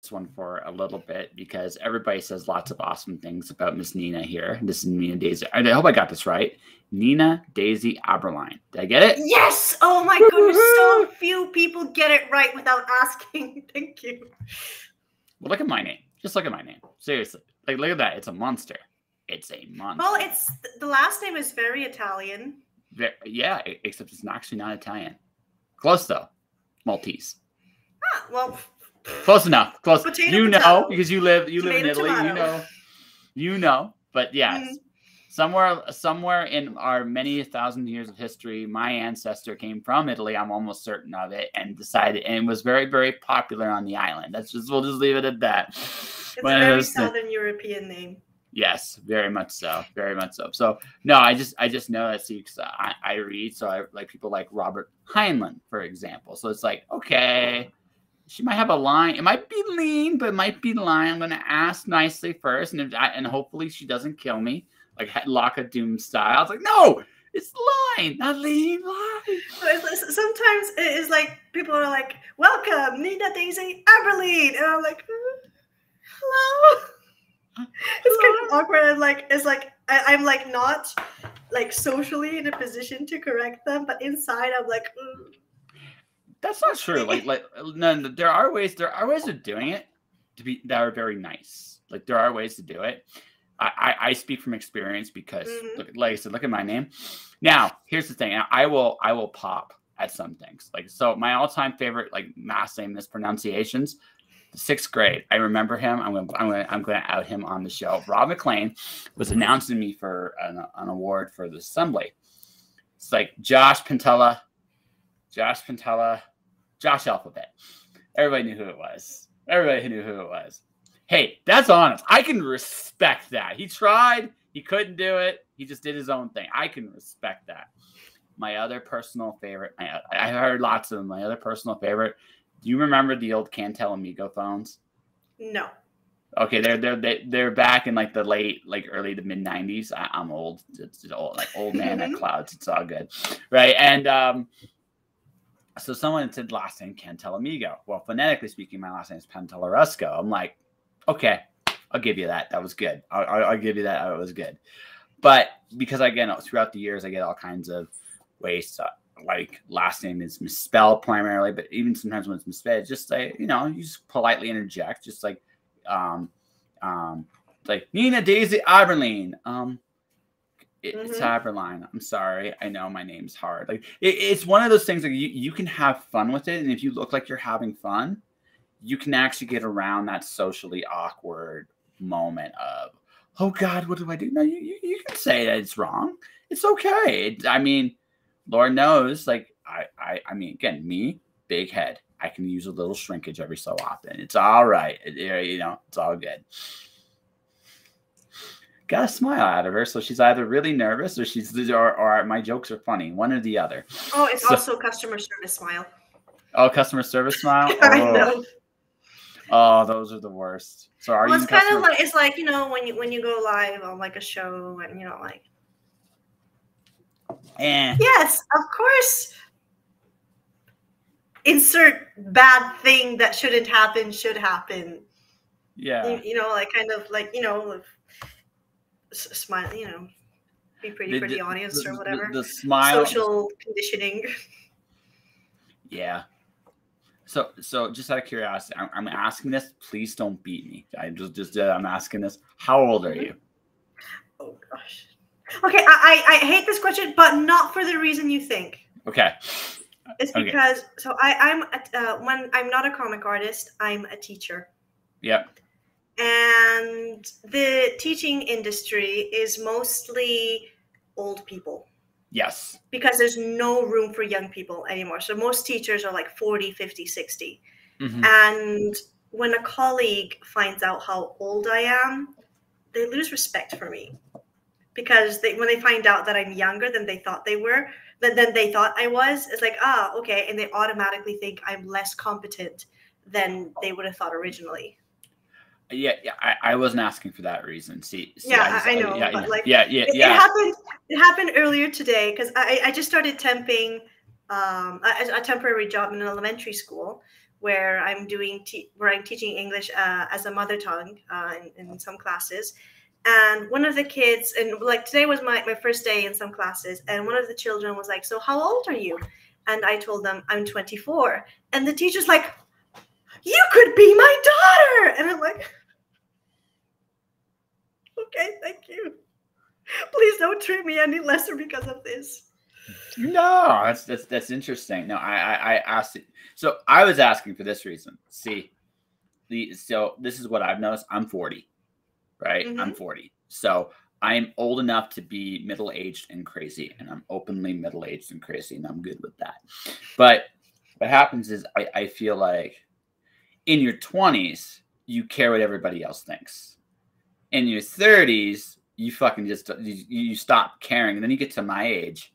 this one for a little bit because everybody says lots of awesome things about Miss Nina here. This is Nina Daisy. I hope I got this right. Nina Daisy Aberlein. Did I get it? Yes. Oh my goodness. So few people get it right without asking. Thank you. Well, look at my name. Just look at my name. Seriously. Like, look at that. It's a monster. It's a monster. Well, the last name is very Italian. Yeah, except it's actually not Italian. Close though. Maltese. Ah, well, close enough. Close. Potato, know because you live in Italy. Tomato. You know. But yes, somewhere in our many thousand years of history, my ancestor came from Italy. I'm almost certain of it, and was very, very popular on the island. We'll just leave it at that. It's a very Southern European name. Yes, very much so. Very much so. So no, I just know that. See, because I read, so I like people like Robert Heinlein, for example. So it's like, okay, she might have a line. It might be lean, but it might be line. I'm gonna ask nicely first, and hopefully she doesn't kill me, like Lock of Doom style. I was like, no, it's line, not lean. Line. Sometimes it's like people are like, "Welcome, Nina Daisy Aberlein," and I'm like, "Hello." It's kind of awkward. I'm like not like socially in a position to correct them, but inside I'm like, That's not true. Like no, there are ways of doing it that are very nice. Like there are ways to do it. I speak from experience because like I said, look at my name. Now, here's the thing. I will pop at some things. Like, so my all-time favorite like mass name mispronunciations. The 6th grade, I remember him. I'm going to out him on the show. Rob McLean was announcing me for an award for the assembly. It's like Josh Alphabet. Everybody knew who it was. Hey, that's honest. I can respect that. He tried. He couldn't do it. He just did his own thing. I can respect that. My other personal favorite, I heard lots of them. My other personal favorite. Do you remember the old Cantel Amigo phones? No. Okay, they're back in like the late, like early to mid 90s. I'm old. It's old, like old man at clouds. It's all good, right? And so someone said last name Cantel Amigo. Well, phonetically speaking, my last name is Pantelleresco. I'm like, okay, I'll give you that. That was good. I'll give you that. It was good. But because again, throughout the years, I get all kinds of ways to. Like last name is misspelled primarily, but even sometimes when it's misspelled, just say, you just politely interject, just like Nina Daisy Aberlein. It's Aberlein. I'm sorry. I know my name's hard. Like it's one of those things like you can have fun with it, and if you look like you're having fun, you can actually get around that socially awkward moment of, oh God, what do I do? No, you can say that it's wrong. It's okay. Lord knows, like, I mean, again, me, big head. I can use a little shrinkage every so often. It's all right. It's all good. Got a smile out of her. So she's either really nervous or my jokes are funny. One or the other. Oh, it's also customer service smile. Oh, customer service smile? I know. Oh, those are the worst. So are you it's kind of like, it's like, when you go live on like a show and, like. Yes, of course. Insert bad thing that shouldn't happen should happen. Yeah. Like kind of like, smile, be pretty for the audience or whatever. The smile. Social conditioning. Yeah. So just out of curiosity, I'm asking this. Please don't beat me. I'm asking this. How old are you? Oh gosh. Okay, I hate this question, but not for the reason you think. Okay. It's because I'm when I'm not a comic artist, I'm a teacher. Yep. And the teaching industry is mostly old people. Yes. Because there's no room for young people anymore. So most teachers are like 40, 50, 60. Mm-hmm. And when a colleague finds out how old I am, they lose respect for me. Because when they find out that I'm younger than they thought they were, than they thought I was, it's like, okay. And they automatically think I'm less competent than they would have thought originally. Yeah. I wasn't asking for that reason. See I know. But like, It happened earlier today because I just started temping a temporary job in an elementary school where I'm teaching English as a mother tongue in some classes. And one of the kids, and like today was my first day in some classes, and one of the children was like, "So how old are you?" And I told them I'm 24. And the teacher's like, "You could be my daughter." And I'm like, "Okay, thank you. Please don't treat me any lesser because of this." No, that's interesting. No, I asked it. So I was asking for this reason. See, so this is what I've noticed. I'm 40, right? Mm-hmm. I'm 40. So I'm old enough to be middle-aged and crazy, and I'm openly middle-aged and crazy, and I'm good with that. But what happens is I feel like in your 20s, you care what everybody else thinks. In your 30s, you fucking just you stop caring, and then you get to my age,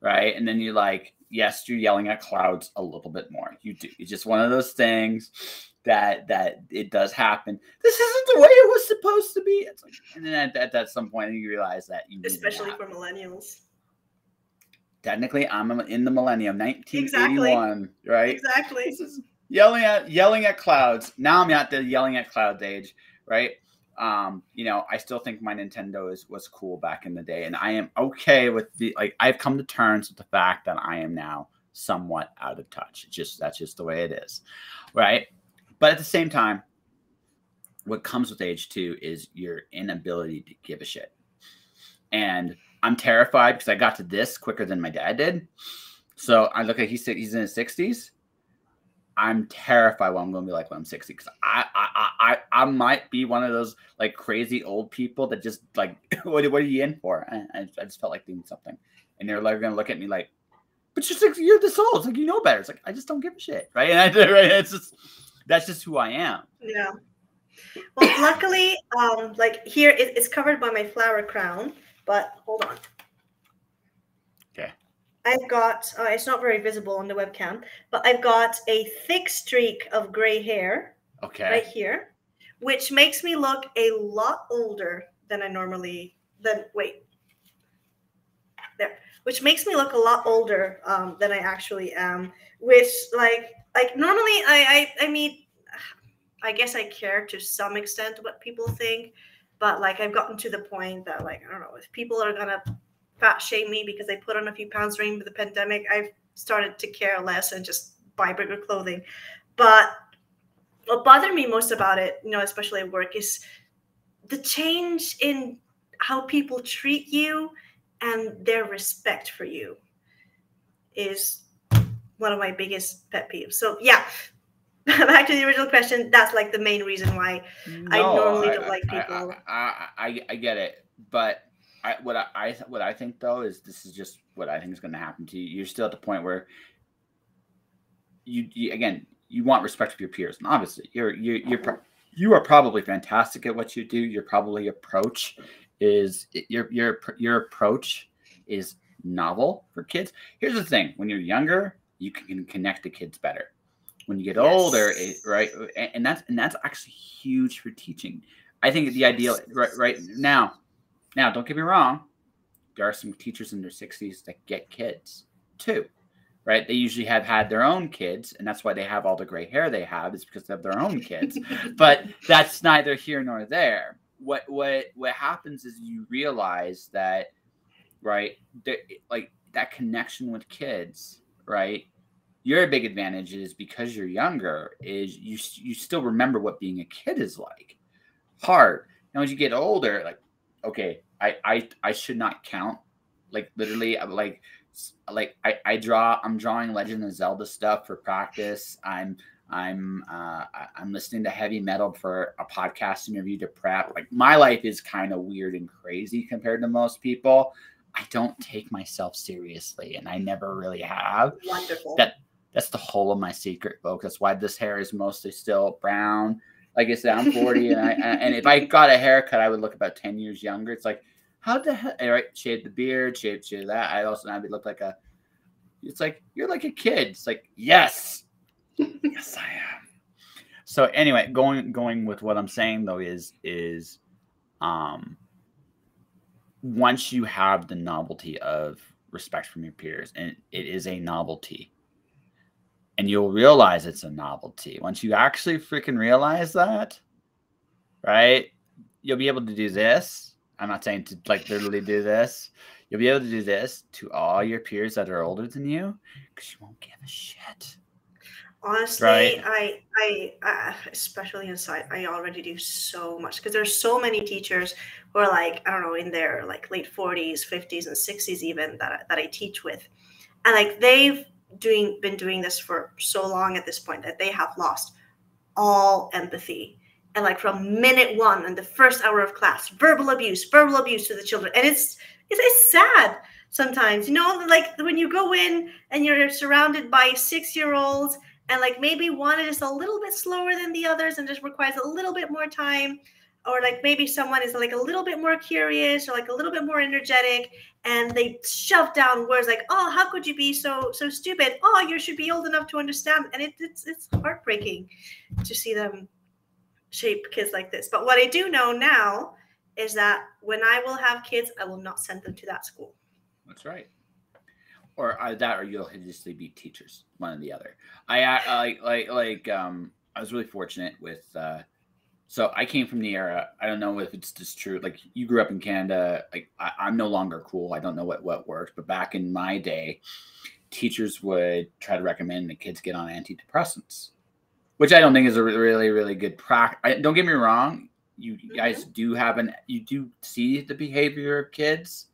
right? And then you're like, yes, you're yelling at clouds a little bit more. You do. It's just one of those things that it does happen. This isn't the way it was supposed to be. It's like, and then at some point you realize that you especially for millennials. Technically, I'm in the millennium, 1981, exactly. Right? Exactly. This is yelling at clouds. Now I'm at the yelling at clouds age, right? I still think my Nintendo was cool back in the day, and I am okay with I've come to terms with the fact that I am now somewhat out of touch. That's just the way it is, right? But at the same time, what comes with age too is your inability to give a shit. And I'm terrified because I got to this quicker than my dad did. So I look at he's in his 60s. I'm terrified what I'm going to be like when I'm 60 because I might be one of those like crazy old people that just like what are you in for? I just felt like doing something, and they're like going to look at me like, but you're this old. It's like you know better. It's like I just don't give a shit, right? And that's just who I am. Yeah. Well, luckily, like here it's covered by my flower crown, but hold on. Okay. I've got, it's not very visible on the webcam, but I've got a thick streak of gray hair right here, which makes me look a lot older than I normally, which makes me look a lot older than I actually am, which like normally I mean, I guess I care to some extent what people think, but like I've gotten to the point that like, I don't know, if people are going to fat shame me because I put on a few pounds during the pandemic, I've started to care less and just buy bigger clothing. But what bothered me most about it, especially at work, is the change in how people treat you and their respect for you is one of my biggest pet peeves. So yeah, back to the original question. That's like the main reason why I normally don't like people. I get it, but what I think though is this is just what I think is going to happen to you. You're still at the point where you want respect of your peers, and obviously you are probably fantastic at what you do. Your approach is your approach is novel for kids. Here's the thing: when you're younger, you can connect to kids better. When you get older, right, and that's actually huge for teaching. I think the ideal right now, don't get me wrong, there are some teachers in their 60s that get kids too, right? They usually have had their own kids, and that's why they have all the gray hair they have, is because they have their own kids. But that's neither here nor there. What happens is you realize that, right, like that connection with kids, right? Your big advantage is because you're younger is you still remember what being a kid is like. Hard. Now as you get older, like, okay, I should not count. Like literally, I'm drawing Legend of Zelda stuff for practice. I'm listening to heavy metal for a podcast interview to prep. Like my life is kind of weird and crazy compared to most people. I don't take myself seriously, and I never really have. Wonderful. That's the whole of my secret, folks. That's why this hair is mostly still brown. Like I said, I'm 40, and if I got a haircut, I would look about 10 years younger. It's like, how the hell? Right, shave the beard, shave that. I would look like it's like, you're like a kid. It's like, yes, yes, I am. So anyway, going with what I'm saying though is once you have the novelty of respect from your peers, and it is a novelty, And you'll realize it's a novelty. Once you actually freaking realize that, right? You'll be able to do this. I'm not saying to like literally do this. You'll be able to do this to all your peers that are older than you because you won't give a shit. Honestly, right? I especially inside, I already do so much because there's so many teachers who are like, I don't know, in their like late 40s, 50s, and 60s even that I teach with, and like they've been doing this for so long at this point that they have lost all empathy. And like from minute one in the first hour of class, verbal abuse to the children, and it's sad sometimes, you know, like when you go in and you're surrounded by 6-year-olds, and like maybe one is a little bit slower than the others and just requires a little bit more time, or like maybe someone is like a little bit more curious or like a little bit more energetic, and they shove down words like, oh, how could you be so stupid, oh, you should be old enough to understand. And it's heartbreaking to see them shape kids like this. But what I do know now is that when I will have kids, I will not send them to that school. That's right. Or that, or you'll hideously be teachers, one or the other. I was really fortunate with. So I came from the era. I don't know if it's just true. Like you grew up in Canada. Like I'm no longer cool. I don't know what works. But back in my day, teachers would try to recommend the kids get on antidepressants, which I don't think is a really good practice. Don't get me wrong. You guys do you do see the behavior of kids,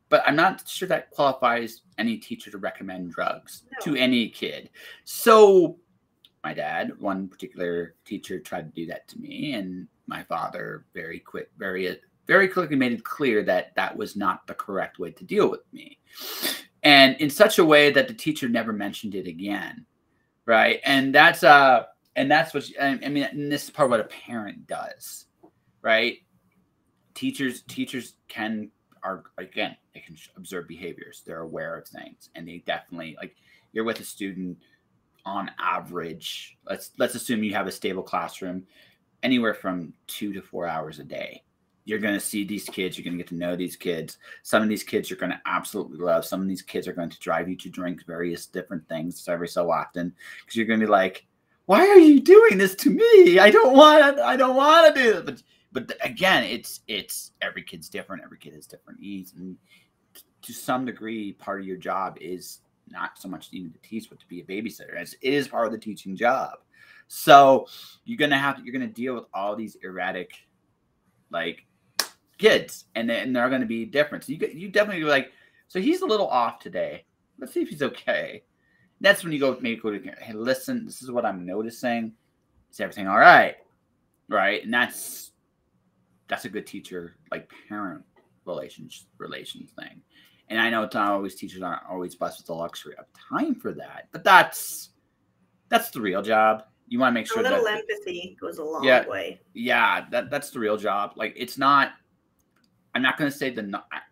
but I'm not sure that qualifies any teacher to recommend drugs to any kid. So my dad, one particular teacher, tried to do that to me, and my father very quickly made it clear that that was not the correct way to deal with me, and in such a way that the teacher never mentioned it again, right? And that's what I mean. And this is part of what a parent does, right? Teachers they can observe behaviors. They're aware of things, and they definitely, like, you're with a student on average. Let's assume you have a stable classroom, anywhere from 2 to 4 hours a day. You're going to see these kids. You're going to get to know these kids. Some of these kids you're going to absolutely love. Some of these kids are going to drive you to drink various different things every so often, because you're going to be like, why are you doing this to me? I don't want to do it. But again, it's every kid's different. Every kid has different needs, and to some degree, part of your job is not so much even to teach, but to be a babysitter. It is part of the teaching job. So you're gonna deal with all these erratic, like, kids, and they're gonna be different. So you definitely be like, so he's a little off today. Let's see if he's okay. That's when you go to, hey, listen, this is what I'm noticing. Is everything all right? Right, and that's a good teacher, like, parent relations thing. And I know it's not always, teachers aren't always blessed with the luxury of time for that, but that's the real job. You want to make sure a little empathy goes a long way. Yeah, that's the real job. Like, it's not. I'm not going to say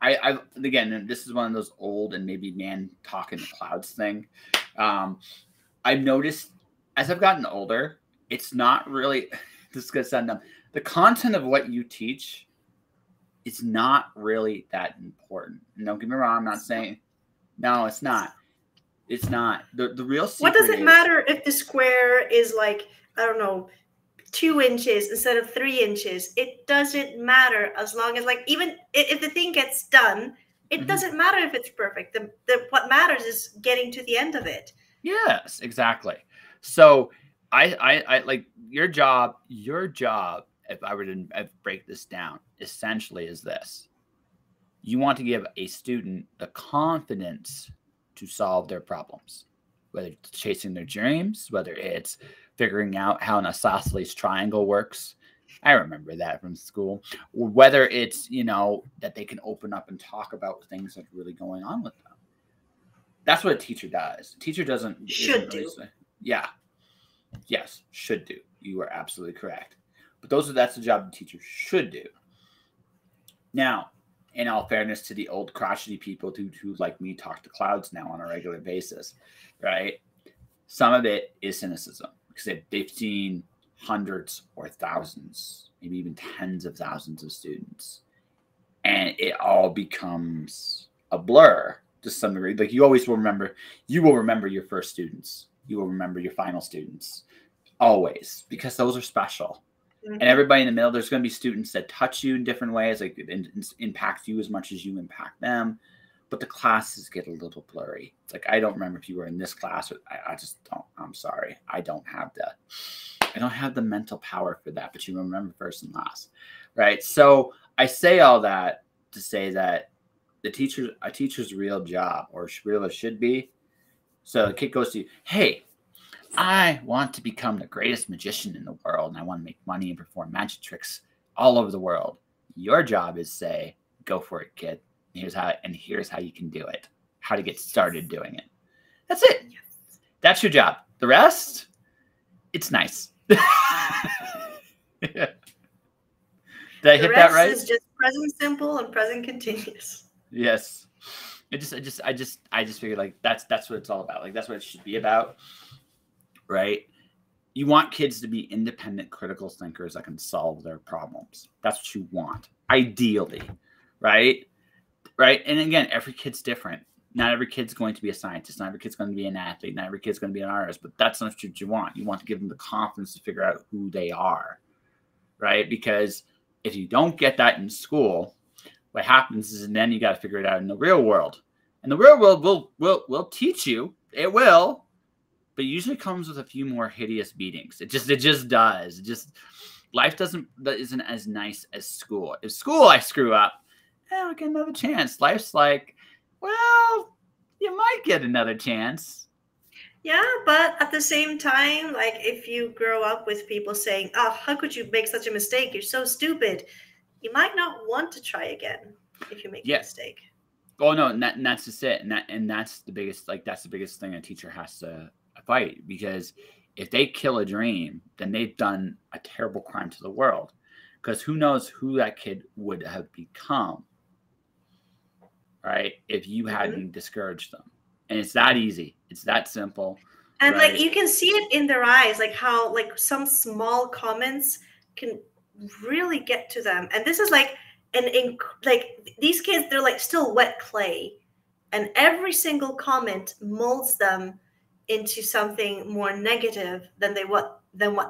I again, this is one of those old and maybe man talking the clouds thing. I've noticed as I've gotten older, it's not really. This is going to sound dumb. The content of what you teach, it's not really that important. And don't get me wrong, I'm not saying no, it's not. It's not. The real secret. What does it matter if the square is like, I don't know, 2 inches instead of 3 inches? It doesn't matter, as long as, like, even if the thing gets done, it doesn't matter if it's perfect. What matters is getting to the end of it. Yes, exactly. So I like your job, if I were to break this down, essentially is this. You want to give a student the confidence to solve their problems, whether it's chasing their dreams, whether it's figuring out how an isosceles triangle works. I remember that from school. Or whether it's, that they can open up and talk about things that are really going on with them. That's what a teacher does. A teacher should do. Yeah. Yes, should do. You are absolutely correct. But that's the job the teacher should do. Now, in all fairness to the old crotchety people who like me talk to clouds now on a regular basis, right? Some of it is cynicism, because they've seen hundreds or thousands, maybe even tens of thousands of students, and it all becomes a blur to some degree. Like, you will remember your first students. you will remember your final students always, because those are special. Mm-hmm. And everybody in the middle, there's going to be students that touch you in different ways, like impact you as much as you impact them. But the classes get a little blurry. It's like, I don't remember if you were in this class. Or I just don't. I'm sorry. I don't have the mental power for that. But you remember first and last, right? So I say all that to say that a teacher's real job, or really should be. So the kid goes to you, hey, I want to become the greatest magician in the world, and I want to make money and perform magic tricks all over the world. Your job is say, go for it, kid. Here's how you can do it. How to get started doing it. That's it. That's your job. The rest, it's nice. Did I hit that right? The rest is just present simple and present continuous. Yes. I just figured like that's what it's all about. Like that's what it should be about. Right? You want kids to be independent, critical thinkers that can solve their problems. That's what you want. Ideally. Right? Right. And again, every kid's different. Not every kid's going to be a scientist. Not every kid's going to be an athlete. Not every kid's going to be an artist. But that's not what you want. You want to give them the confidence to figure out who they are. Right? Because if you don't get that in school, what happens is then you got to figure it out in the real world. And the real world will teach you. It will. But it usually comes with a few more hideous beatings. It just does. Life isn't as nice as school. If school I screw up, I'll get another chance. Life's like, well, you might get another chance. Yeah, but at the same time, like if you grow up with people saying, oh, how could you make such a mistake? You're so stupid. You might not want to try again if you make a mistake. Oh no, and that's just it. And that's the biggest thing a teacher has to fight, because if they kill a dream, then they've done a terrible crime to the world. Because who knows who that kid would have become, right? If you hadn't discouraged them. And it's that easy. It's that simple. And right? Like you can see it in their eyes, like how like some small comments can really get to them. And this is like like these kids, they're like still wet clay. And every single comment molds them into something more negative than what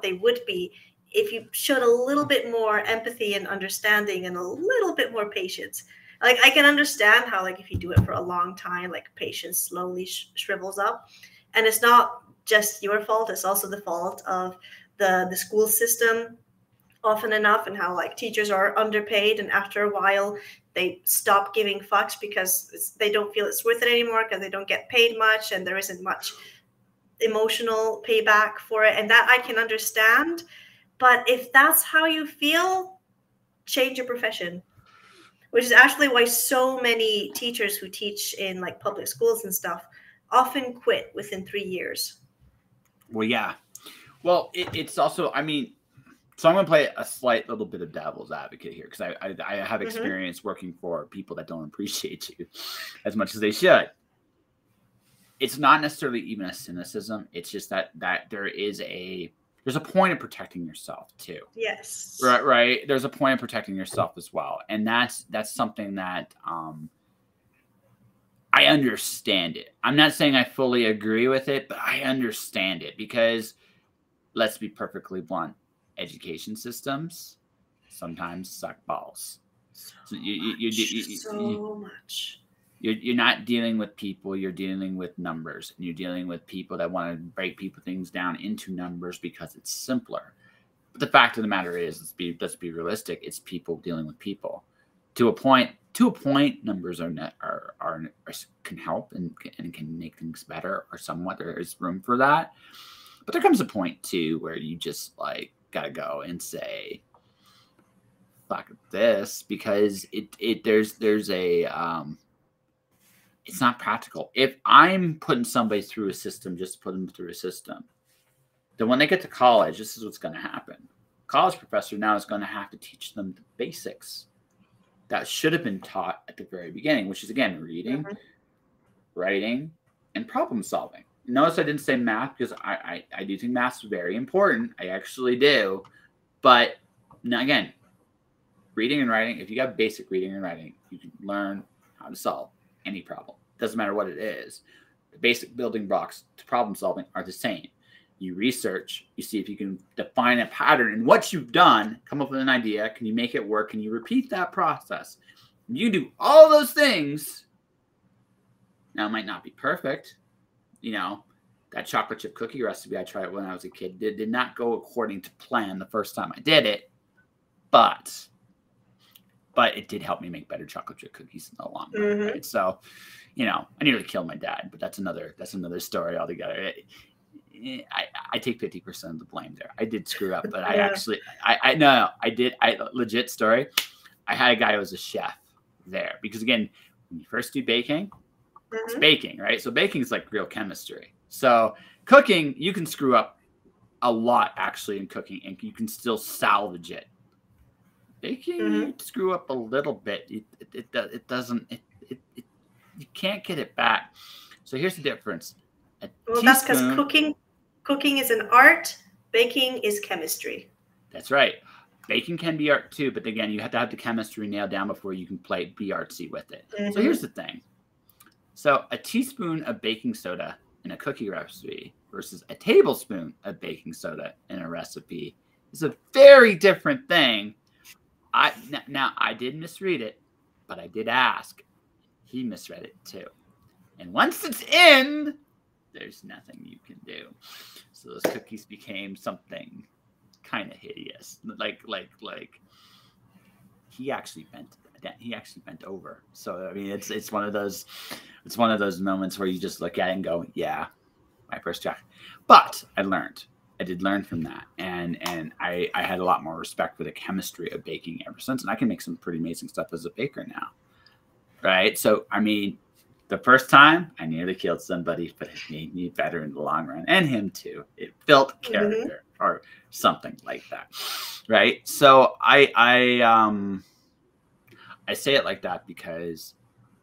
they would be if you showed a little bit more empathy and understanding and a little bit more patience. Like I can understand how like if you do it for a long time, like patience slowly shrivels up, and it's not just your fault. It's also the fault of the school system often enough, and how like teachers are underpaid, and after a while they stop giving fucks because they don't feel it's worth it anymore because they don't get paid much and there isn't much emotional payback for it. And that I can understand. But if that's how you feel, change your profession. Which is actually why so many teachers who teach in like public schools and stuff often quit within 3 years. Well, yeah. Well, it's also, I mean, so I'm going to play a slight little bit of devil's advocate here, because I have experience working for people that don't appreciate you as much as they should. It's not necessarily even a cynicism. It's just that there's a point of protecting yourself too. Yes. Right. There's a point of protecting yourself as well. And that's something that I understand it. I'm not saying I fully agree with it, but I understand it, because let's be perfectly blunt. Education systems sometimes suck balls. So much. You're not dealing with people, you're dealing with numbers, and you're dealing with people that want to break things down into numbers because it's simpler. But the fact of the matter is, let's be realistic. It's people dealing with people. To a point, numbers can help and can make things better, or somewhat. There is room for that. But there comes a point too where you just like gotta go and say, fuck this, because there's a it's not practical. If I'm putting somebody through a system, just to put them through a system, then when they get to college, this is what's going to happen. College professor now is going to have to teach them the basics that should have been taught at the very beginning, which is, again, reading, writing, and problem solving. Notice I didn't say math, because I do think math is very important. I actually do. But, now again, reading and writing, if you got basic reading and writing, you can learn how to solve any problem. Doesn't matter what it is. The basic building blocks to problem solving are the same. You research, you see if you can define a pattern in what you've done, come up with an idea. Can you make it work? Can you repeat that process? You do all those things. Now, it might not be perfect. You know, that chocolate chip cookie recipe I tried when I was a kid did not go according to plan the first time I did it. But it did help me make better chocolate chip cookies in the long run. Right? So, you know, I nearly killed my dad, but that's another story altogether. I take 50% of the blame there. I did screw up, but legit story. I had a guy who was a chef there because, again, when you first do baking, it's baking, right? So baking is like real chemistry. So cooking, you can screw up a lot actually in cooking, and you can still salvage it. Baking, you screw up a little bit. It doesn't. You can't get it back. So here's the difference. Well, that's because cooking is an art. Baking is chemistry. That's right. Baking can be art too, but again, you have to have the chemistry nailed down before you can be artsy with it. So here's the thing. So a teaspoon of baking soda in a cookie recipe versus a tablespoon of baking soda in a recipe is a very different thing. Now I did misread it, but I did ask. He misread it too. And once it's in, there's nothing you can do. So those cookies became something kind of hideous. Like he actually bent over. So I mean, it's one of those moments where you just look at it and go, yeah, my first try. But I did learn from that, and I had a lot more respect for the chemistry of baking ever since, and I can make some pretty amazing stuff as a baker now, right? So I mean, the first time I nearly killed somebody, but it made me better in the long run, and him too. It built character or something like that, right? So I say it like that because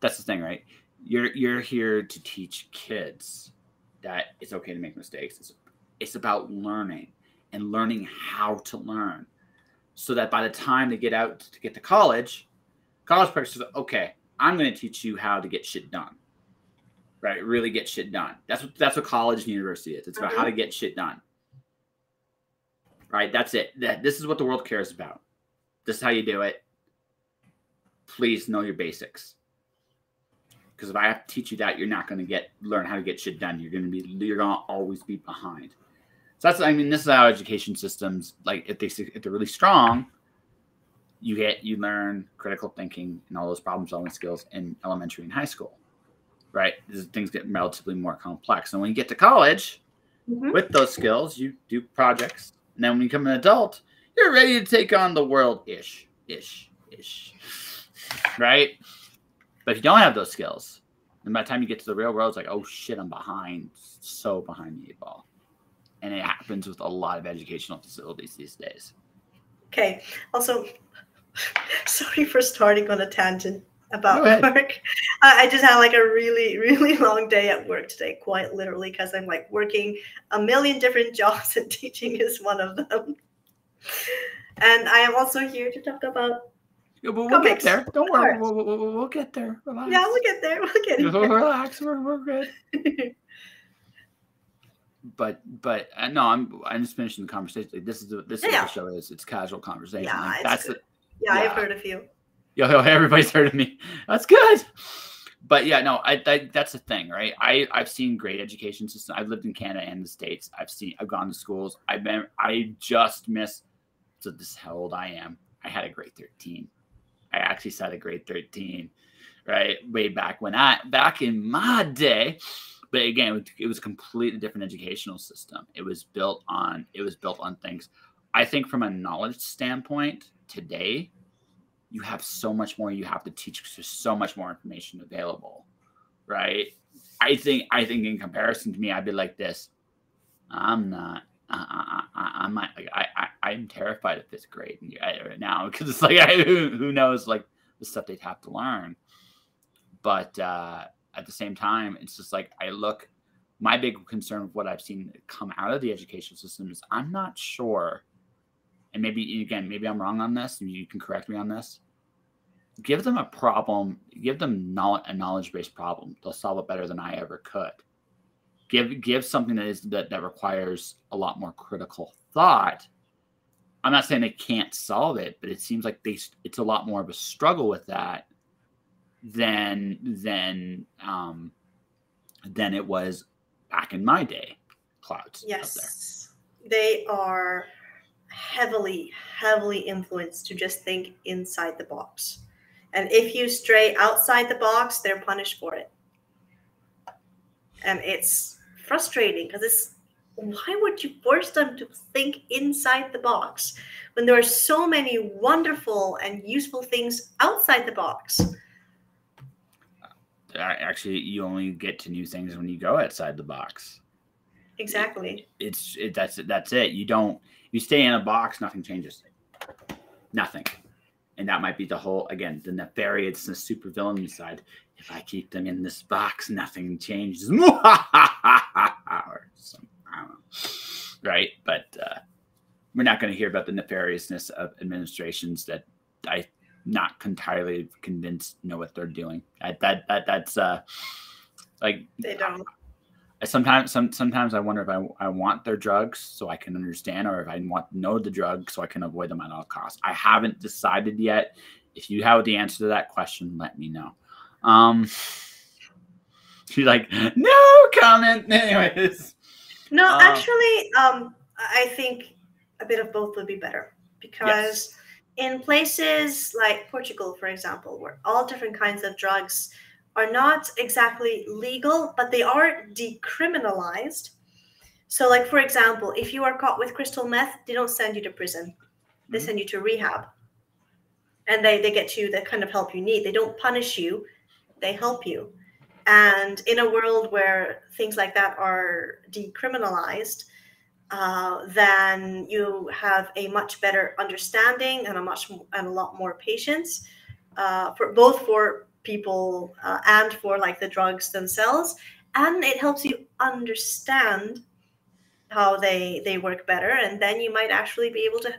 that's the thing, right? You're here to teach kids that it's okay to make mistakes. It's about learning and learning how to learn, so that by the time they get out to get to college practice is okay. I'm going to teach you how to get shit done, right? Really get shit done. That's what college and university is. It's about how to get shit done, right? That's it. This is what the world cares about. This is how you do it. Please know your basics. Because if I have to teach you that, you're not going to learn how to get shit done. You're going to always be behind. So this is how education systems, like if they're really strong, you learn critical thinking and all those problem solving skills in elementary and high school, right? Things get relatively more complex. And when you get to college, with those skills, you do projects. And then when you become an adult, you're ready to take on the world ish. Right? But if you don't have those skills, then by the time you get to the real world, it's like, oh shit, I'm behind the eight ball. And it happens with a lot of educational facilities these days. Okay. Also, sorry for starting on a tangent about work. I just had like a really, really long day at work today, quite literally, because I'm like working a million different jobs and teaching is one of them. And I am also here to talk about we'll get there. Don't worry. We'll get there. Relax. Yeah, we'll get there. We'll get there. Relax. We're good. But no, I'm just finishing the conversation. Like, this is what the show is. It's casual conversation. Yeah, like, I've heard of you. Yo, everybody's heard of me. That's good. But yeah, no, that's the thing, right? I've seen great education systems. I've lived in Canada and the States. I've gone to schools. I just miss. So this is how old I am. I had a grade 13. I actually said a grade 13, right? Way back back in my day. But again, it was a completely different educational system. It was built on things. I think from a knowledge standpoint, today, you have so much more you have to teach because there's so much more information available, right? I think in comparison to me, I'd be like this. I'm not. I'm terrified of fifth grade right now because it's like who knows like the stuff they'd have to learn. But at the same time, it's just like my big concern of what I've seen come out of the education system is I'm not sure, and maybe I'm wrong on this, and you can correct me on this. Give them a problem, give them a knowledge-based problem. They'll solve it better than I ever could. give something that requires a lot more critical thought. I'm not saying they can't solve it, but it seems like it's a lot more of a struggle with that than it was back in my day. Clouds. Yes, they are heavily influenced to just think inside the box. And if you stray outside the box, they're punished for it. And it's frustrating because why would you force them to think inside the box when there are so many wonderful and useful things outside the box? Actually, you only get to new things when you go outside the box. Exactly. That's it. You stay in a box, nothing changes. Nothing. And that might be the whole, again, the nefarious, the supervillain side. If I keep them in this box, nothing changes. Or some, I don't know. Right? But we're not going to hear about the nefariousness of administrations that I'm not entirely convinced know what they're doing. That's like they don't. Sometimes I wonder if I want their drugs so I can understand, or if I want to know the drug so I can avoid them at all costs. I haven't decided yet. If you have the answer to that question, let me know. She's like, no comment. Anyways. No, actually, I think a bit of both would be better, because in places like Portugal, for example, where all different kinds of drugs are not exactly legal, but they are decriminalized. So, like, for example, if you are caught with crystal meth, they don't send you to prison. They send you to rehab. And they get you the kind of help you need. They don't punish you. They help you. And in a world where things like that are decriminalized, then you have a much better understanding and a lot more patience for people and for like the drugs themselves, and it helps you understand how they work better, and then you might actually be able to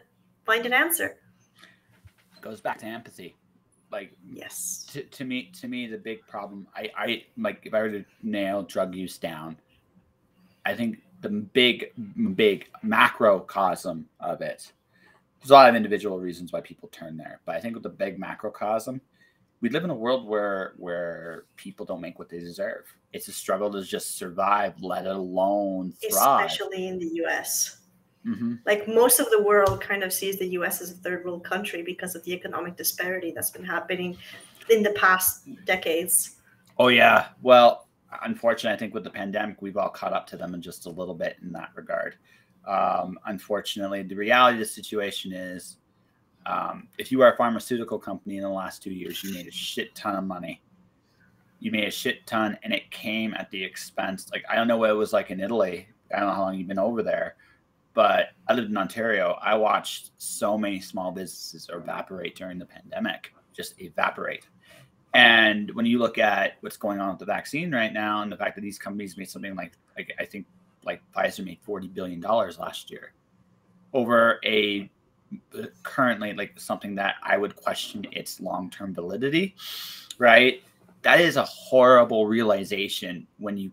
find an answer. It goes back to empathy. Like, yes, to me the big problem, I like, if I were to nail drug use down, I think the big macrocosm of it, there's a lot of individual reasons why people turn there, but I think with the big macrocosm, we live in a world where people don't make what they deserve. It's a struggle to just survive, let alone thrive. Especially in the US. Like, most of the world kind of sees the US as a third world country because of the economic disparity that's been happening in the past decades. Oh, yeah. Well, unfortunately, I think with the pandemic, we've all caught up to them in just a little bit in that regard. Unfortunately, the reality of the situation is, if you are a pharmaceutical company in the last 2 years, you made a shit ton of money. You made a shit ton, and it came at the expense. Like, I don't know what it was like in Italy. I don't know how long you've been over there, but I lived in Ontario. I watched so many small businesses evaporate during the pandemic, just evaporate. And when you look at what's going on with the vaccine right now, and the fact that these companies made something like I think like Pfizer made $40 billion last year over a currently like something that I would question its long-term validity, right? That is a horrible realization when you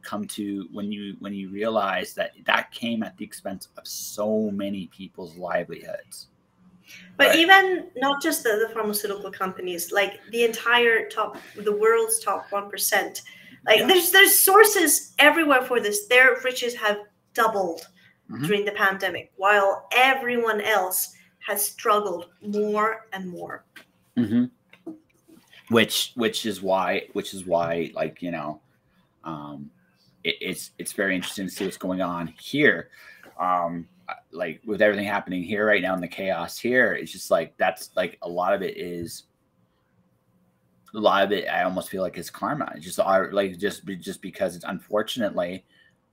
realize that came at the expense of so many people's livelihoods. But right, even not just the pharmaceutical companies, like the world's top 1%. Like, there's sources everywhere for this. Their riches have doubled during the pandemic, while everyone else has struggled more and more. Which is why, like, you know, it's very interesting to see what's going on here. Like, with everything happening here right now and the chaos here, it's just like, that's like a lot of it I almost feel like it's karma. It's just like just because it's, unfortunately,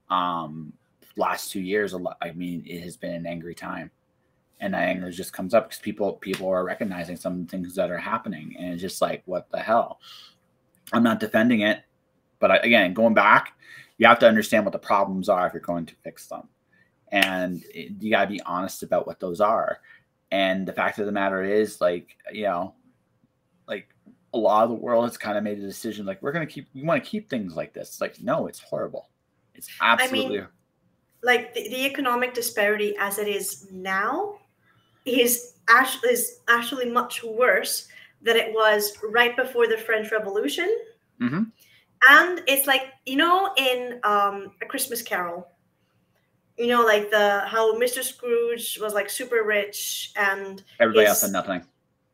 last 2 years, I mean, it has been an angry time. And that anger just comes up because people are recognizing some things that are happening. And it's just like, what the hell? I'm not defending it. But again, going back, you have to understand what the problems are if you're going to fix them. And you got to be honest about what those are. And the fact of the matter is, like, you know, like, a lot of the world has kind of made a decision, like, we want to keep things like this. It's like, no, it's horrible. It's absolutely. I mean, like the economic disparity as it is now is actually much worse than it was right before the French Revolution. Mm-hmm. And it's like, you know, in A Christmas Carol, you know, like how Mr. Scrooge was like super rich and Everybody else had nothing.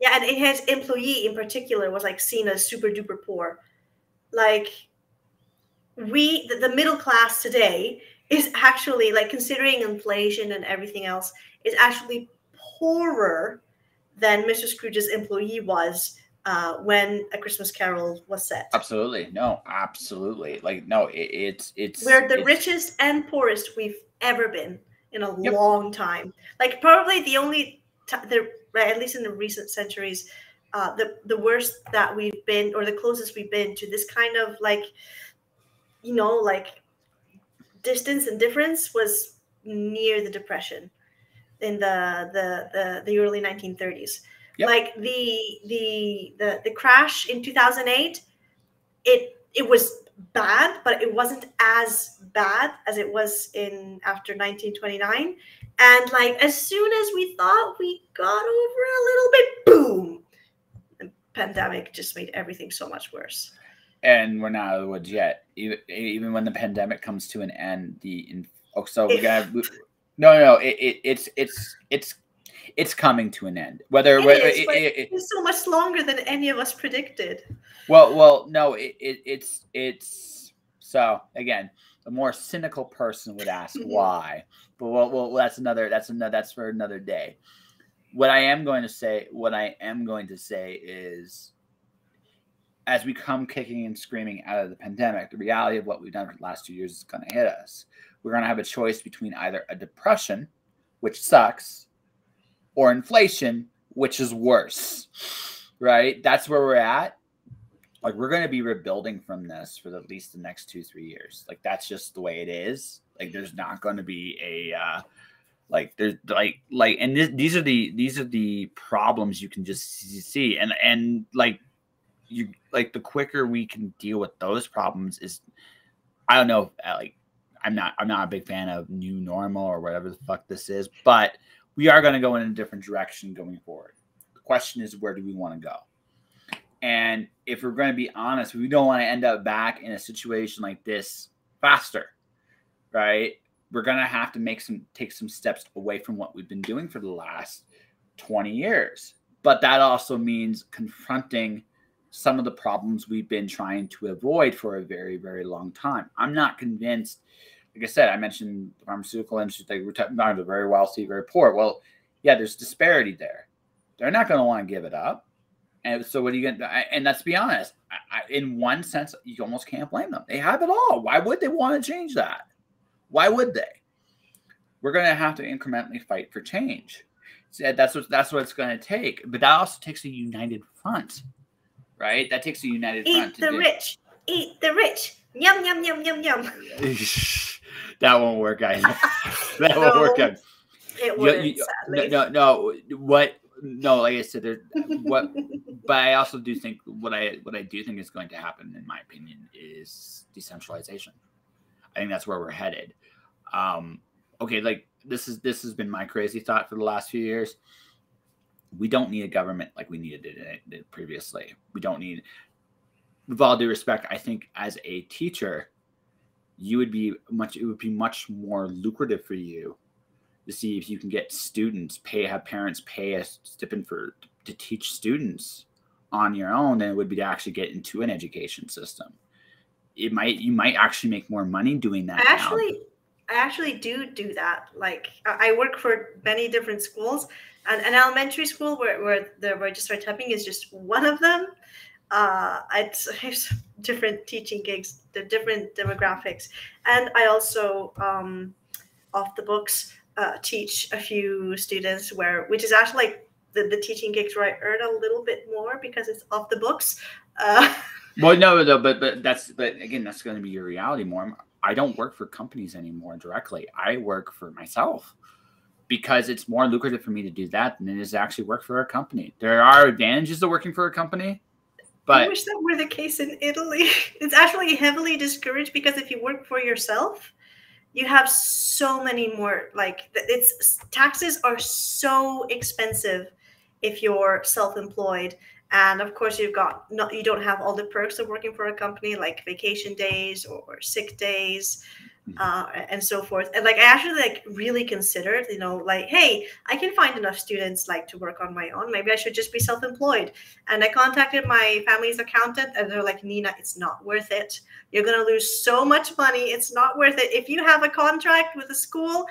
Yeah, and his employee in particular was like seen as super duper poor. Like the middle class today is actually, like, considering inflation and everything else, is actually poorer than Mr. Scrooge's employee was when A Christmas Carol was set. Absolutely. No, absolutely. Like, no, it's we're the richest and poorest we've ever been in a long time. Like, probably the only at least in the recent centuries, the worst that we've been, or the closest we've been to this kind of, like, you know, like, distance and difference was near the Depression in the early 1930s. Like the crash in 2008, it was bad, but it wasn't as bad as it was after 1929. And, like, as soon as we thought we got over a little bit, boom, the pandemic just made everything so much worse. And we're not out of the woods yet. Even when the pandemic comes to an end, it's coming to an end. It's so much longer than any of us predicted. Well, no, it's so, again, a more cynical person would ask why, but well, that's for another day. What I am going to say is, as we come kicking and screaming out of the pandemic, the reality of what we've done for the last 2 years is going to hit us. We're going to have a choice between either a depression, which sucks, or inflation, which is worse, right? That's where we're at. Like, we're going to be rebuilding from this for at least the next 2-3 years. Like, that's just the way it is. Like, there's not going to be these are the problems you can just see. And the quicker we can deal with those problems is, I don't know, like, I'm not a big fan of new normal or whatever the fuck this is, but we are going to go in a different direction going forward. The question is, where do we want to go? And if we're going to be honest, we don't want to end up back in a situation like this faster, right? We're going to have to take some steps away from what we've been doing for the last 20 years. But that also means confronting some of the problems we've been trying to avoid for a very, very long time. I'm not convinced. Like I said, I mentioned the pharmaceutical industry. Like, we're talking about the very wealthy, very poor. Well, yeah, there's disparity there. They're not going to want to give it up. And so what are you going to do? And let's be honest, in one sense, you almost can't blame them. They have it all. Why would they want to change that? Why would they? We're going to have to incrementally fight for change. So that's what it's going to take. But that also takes a united front, right? That takes a united front. Eat the rich. Yum, yum, yum, yum, yum. That won't work, guys. That won't work, guys. It wouldn't, sadly. No, like I said, but I also do think what I do think is going to happen, in my opinion, is decentralization. I think that's where we're headed. Okay, like, this has been my crazy thought for the last few years. We don't need a government like we needed it previously. We don't need, with all due respect, I think as a teacher, it would be much more lucrative for you to see if you can get students have parents pay a stipend to teach students on your own than it would be to actually get into an education system. You might actually make more money doing that. I actually do that. Like, I work for many different schools, and an elementary school where the registered typing is just one of them. It's different teaching gigs, the different demographics, and I also off the books teach a few students which is actually like the teaching gigs where I earn a little bit more because it's off the books. Well, no, but again, that's going to be your reality more. I don't work for companies anymore directly. I work for myself because it's more lucrative for me to do that than it is to actually work for a company. There are advantages to working for a company, but I wish that were the case in Italy. It's actually heavily discouraged because if you work for yourself, you have so many more, like taxes are so expensive if you're self-employed. And of course you don't have all the perks of working for a company, like vacation days or sick days, and so forth. And like I actually like really considered, like, hey, I can find enough students like to work on my own. Maybe I should just be self-employed. And I contacted my family's accountant, and they're like, Nina, it's not worth it. You're gonna lose so much money. It's not worth it. If you have a contract with a school,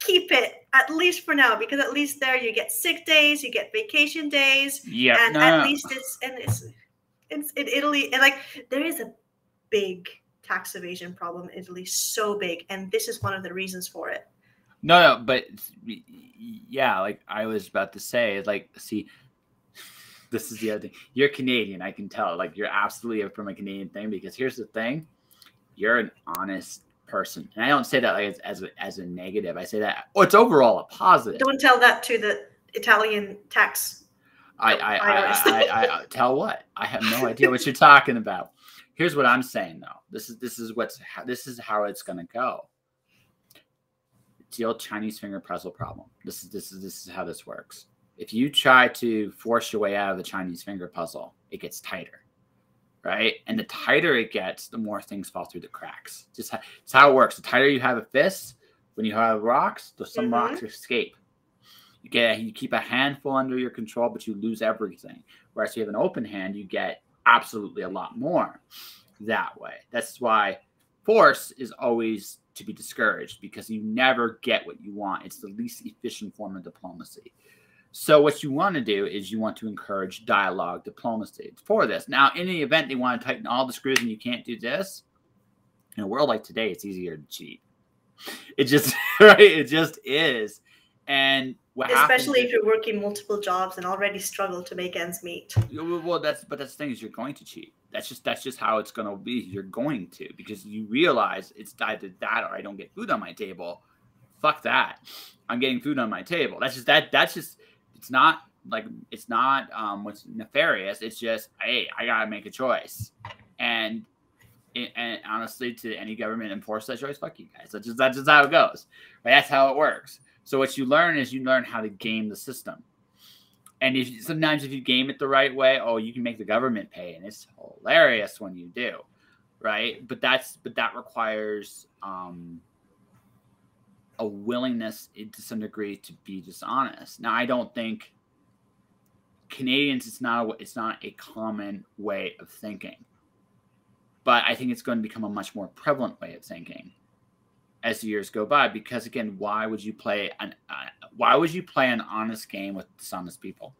keep it at least for now, because at least there you get sick days, you get vacation days, and at least it's in Italy, and like there is a big tax evasion problem in Italy, so big, and this is one of the reasons for it. No, but yeah, like I was about to say, like, see, this is the other thing. You're Canadian, I can tell. Like, you're absolutely from a Canadian thing, because here's the thing: you're an honest person, and I don't say that like as a negative. I say that it's overall a positive. Don't tell that to the Italian tax. I tell what? I have no idea what you're talking about. Here's what I'm saying, though. This is how it's gonna go. It's the old Chinese finger pretzel problem. This is how this works. If you try to force your way out of the Chinese finger puzzle, it gets tighter, right? And the tighter it gets, the more things fall through the cracks. It's how it works. The tighter you have a fist, when you have rocks, some rocks escape. You keep a handful under your control, but you lose everything. Whereas if you have an open hand, you get absolutely a lot more that way. That's why force is always to be discouraged, because you never get what you want. It's the least efficient form of diplomacy. So what you want to do is you want to encourage dialogue, diplomacy for this. Now, in the event they want to tighten all the screws and you can't do this, in a world like today, it's easier to cheat. It just right, it just is. And especially if you're working multiple jobs and already struggle to make ends meet. Well, that's the thing, is you're going to cheat. That's just how it's going to be. You're going to, because you realize it's either that or I don't get food on my table. Fuck that. I'm getting food on my table. That's just it's not what's nefarious. It's just, hey, I gotta make a choice. And honestly, to any government enforce that choice, fuck you guys. That's just how it goes. Right? That's how it works. So what you learn is you learn how to game the system. And sometimes if you game it the right way, you can make the government pay, and it's hilarious when you do, right? But that requires a willingness to some degree to be dishonest. Now, I don't think Canadians, it's not a common way of thinking, but I think it's going to become a much more prevalent way of thinking as the years go by, because again, why would you play an honest game with dishonest people,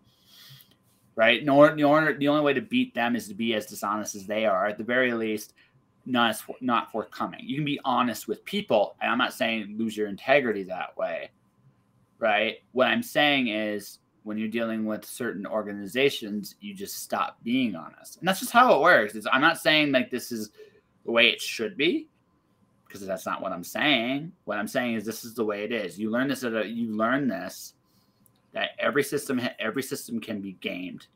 right? The only way to beat them is to be as dishonest as they are, at the very least, not forthcoming. You can be honest with people, and I'm not saying lose your integrity that way, right? What I'm saying is, when you're dealing with certain organizations, you just stop being honest, and that's just how it works. I'm not saying like this is the way it should be, because that's not what I'm saying. What I'm saying is this is the way it is. You learn this that every system can be gamed.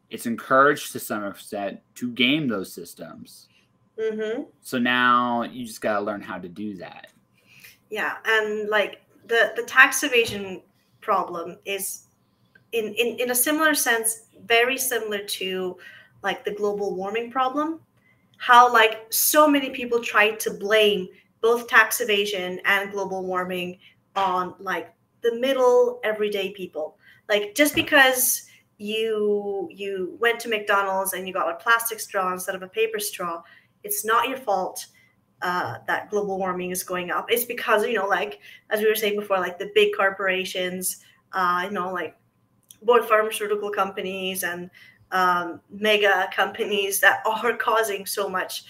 It's encouraged to some extent to game those systems. Mm-hmm. So now you just got to learn how to do that. Yeah, and like the tax evasion problem is in a similar sense very similar to like the global warming problem. How like so many people try to blame both tax evasion and global warming on like the middle everyday people. Like just because you went to McDonald's and you got a plastic straw instead of a paper straw, it's not your fault that global warming is going up. It's because, like as we were saying before, like the big corporations, like both pharmaceutical companies and mega companies that are causing so much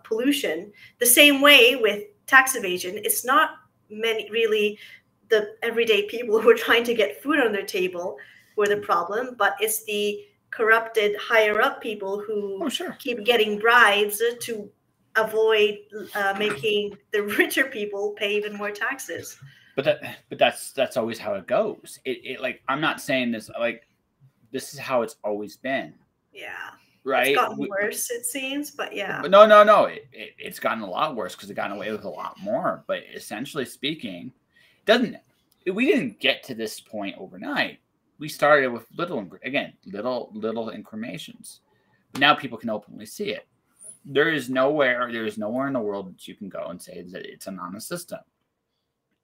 pollution. The same way with tax evasion, it's not really the everyday people who are trying to get food on their table who are the problem, but it's the corrupted higher up people who keep getting bribes to avoid making the richer people pay even more taxes. But that's always how it goes. It like, I'm not saying this, like, this is how it's always been. Yeah. right? It's gotten worse, it seems, but yeah. But no. It's gotten a lot worse because they've gotten away with a lot more. But essentially speaking, we didn't get to this point overnight. We started with little incremations. But now people can openly see it. There is nowhere in the world that you can go and say that it's an honest system.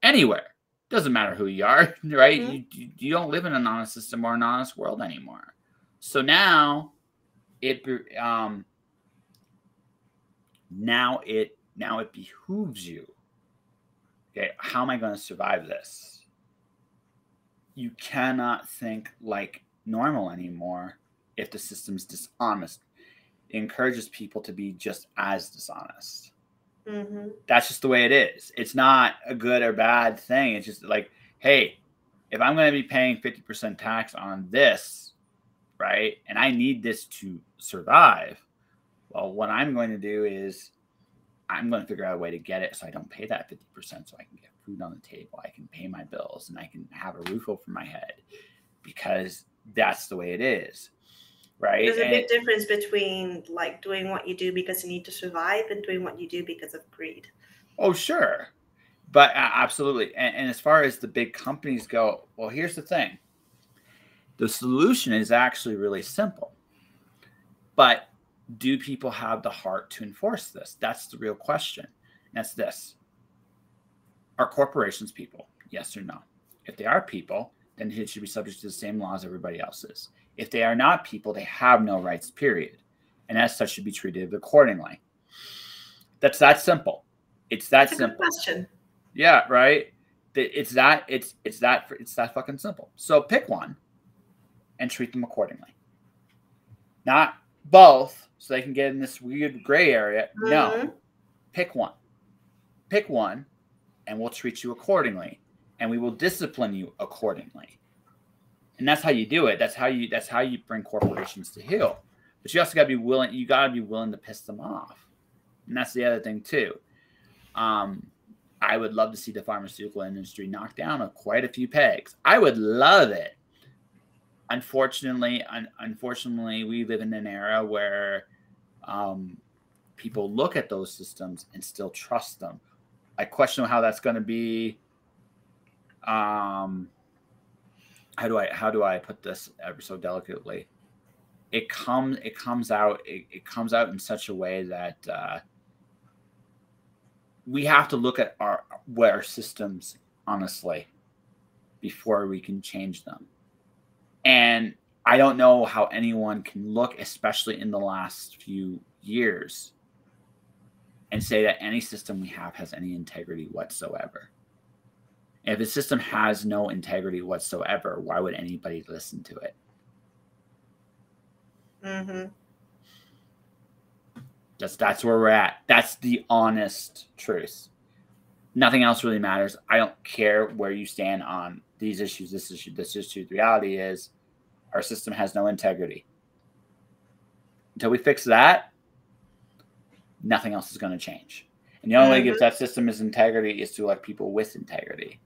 Anywhere. Doesn't matter who you are, right? Mm-hmm. You don't live in an honest system or an honest world anymore. So now it behooves you. Okay, how am I going to survive this? You cannot think like normal anymore if the system's dishonest. It encourages people to be just as dishonest. Mm-hmm. That's just the way it is. It's not a good or bad thing. It's just like, hey, if I'm going to be paying 50% tax on this, right, and I need this to survive, well, what I'm going to do is I'm going to figure out a way to get it so I don't pay that 50%, so I can get food on the table, I can pay my bills, and I can have a roof over my head, because that's the way it is. Right. There's a big difference between like doing what you do because you need to survive and doing what you do because of greed. Oh, sure. But absolutely. And as far as the big companies go, well, here's the thing. The solution is actually really simple. But do people have the heart to enforce this? That's the real question. And that's this. Are corporations people? Yes or no? If they are people, then it should be subject to the same laws everybody else is. If they are not people, they have no rights, period. And as such, should be treated accordingly. That's that simple. It's that simple. Good question. Yeah, right. It's that fucking simple. So pick one and treat them accordingly. Not both, so they can get in this weird gray area. Mm-hmm. No. Pick one. Pick one, and we'll treat you accordingly. And we will discipline you accordingly. And that's how you do it. That's how you bring corporations to heel. But you also got to be willing. You got to be willing to piss them off. And that's the other thing too. I would love to see the pharmaceutical industry knock down quite a few pegs. I would love it. Unfortunately, we live in an era where people look at those systems and still trust them. I question how that's going to be. How do I put this ever so delicately? It comes out in such a way that we have to look at our systems honestly before we can change them. And I don't know how anyone can look, especially in the last few years, and say that any system we have has any integrity whatsoever. If a system has no integrity whatsoever, why would anybody listen to it? Mm-hmm. That's where we're at. That's the honest truth. Nothing else really matters. I don't care where you stand on these issues, this issue. The reality is our system has no integrity. Until we fix that, nothing else is going to change. And the only way to give that system its integrity is to elect people with integrity.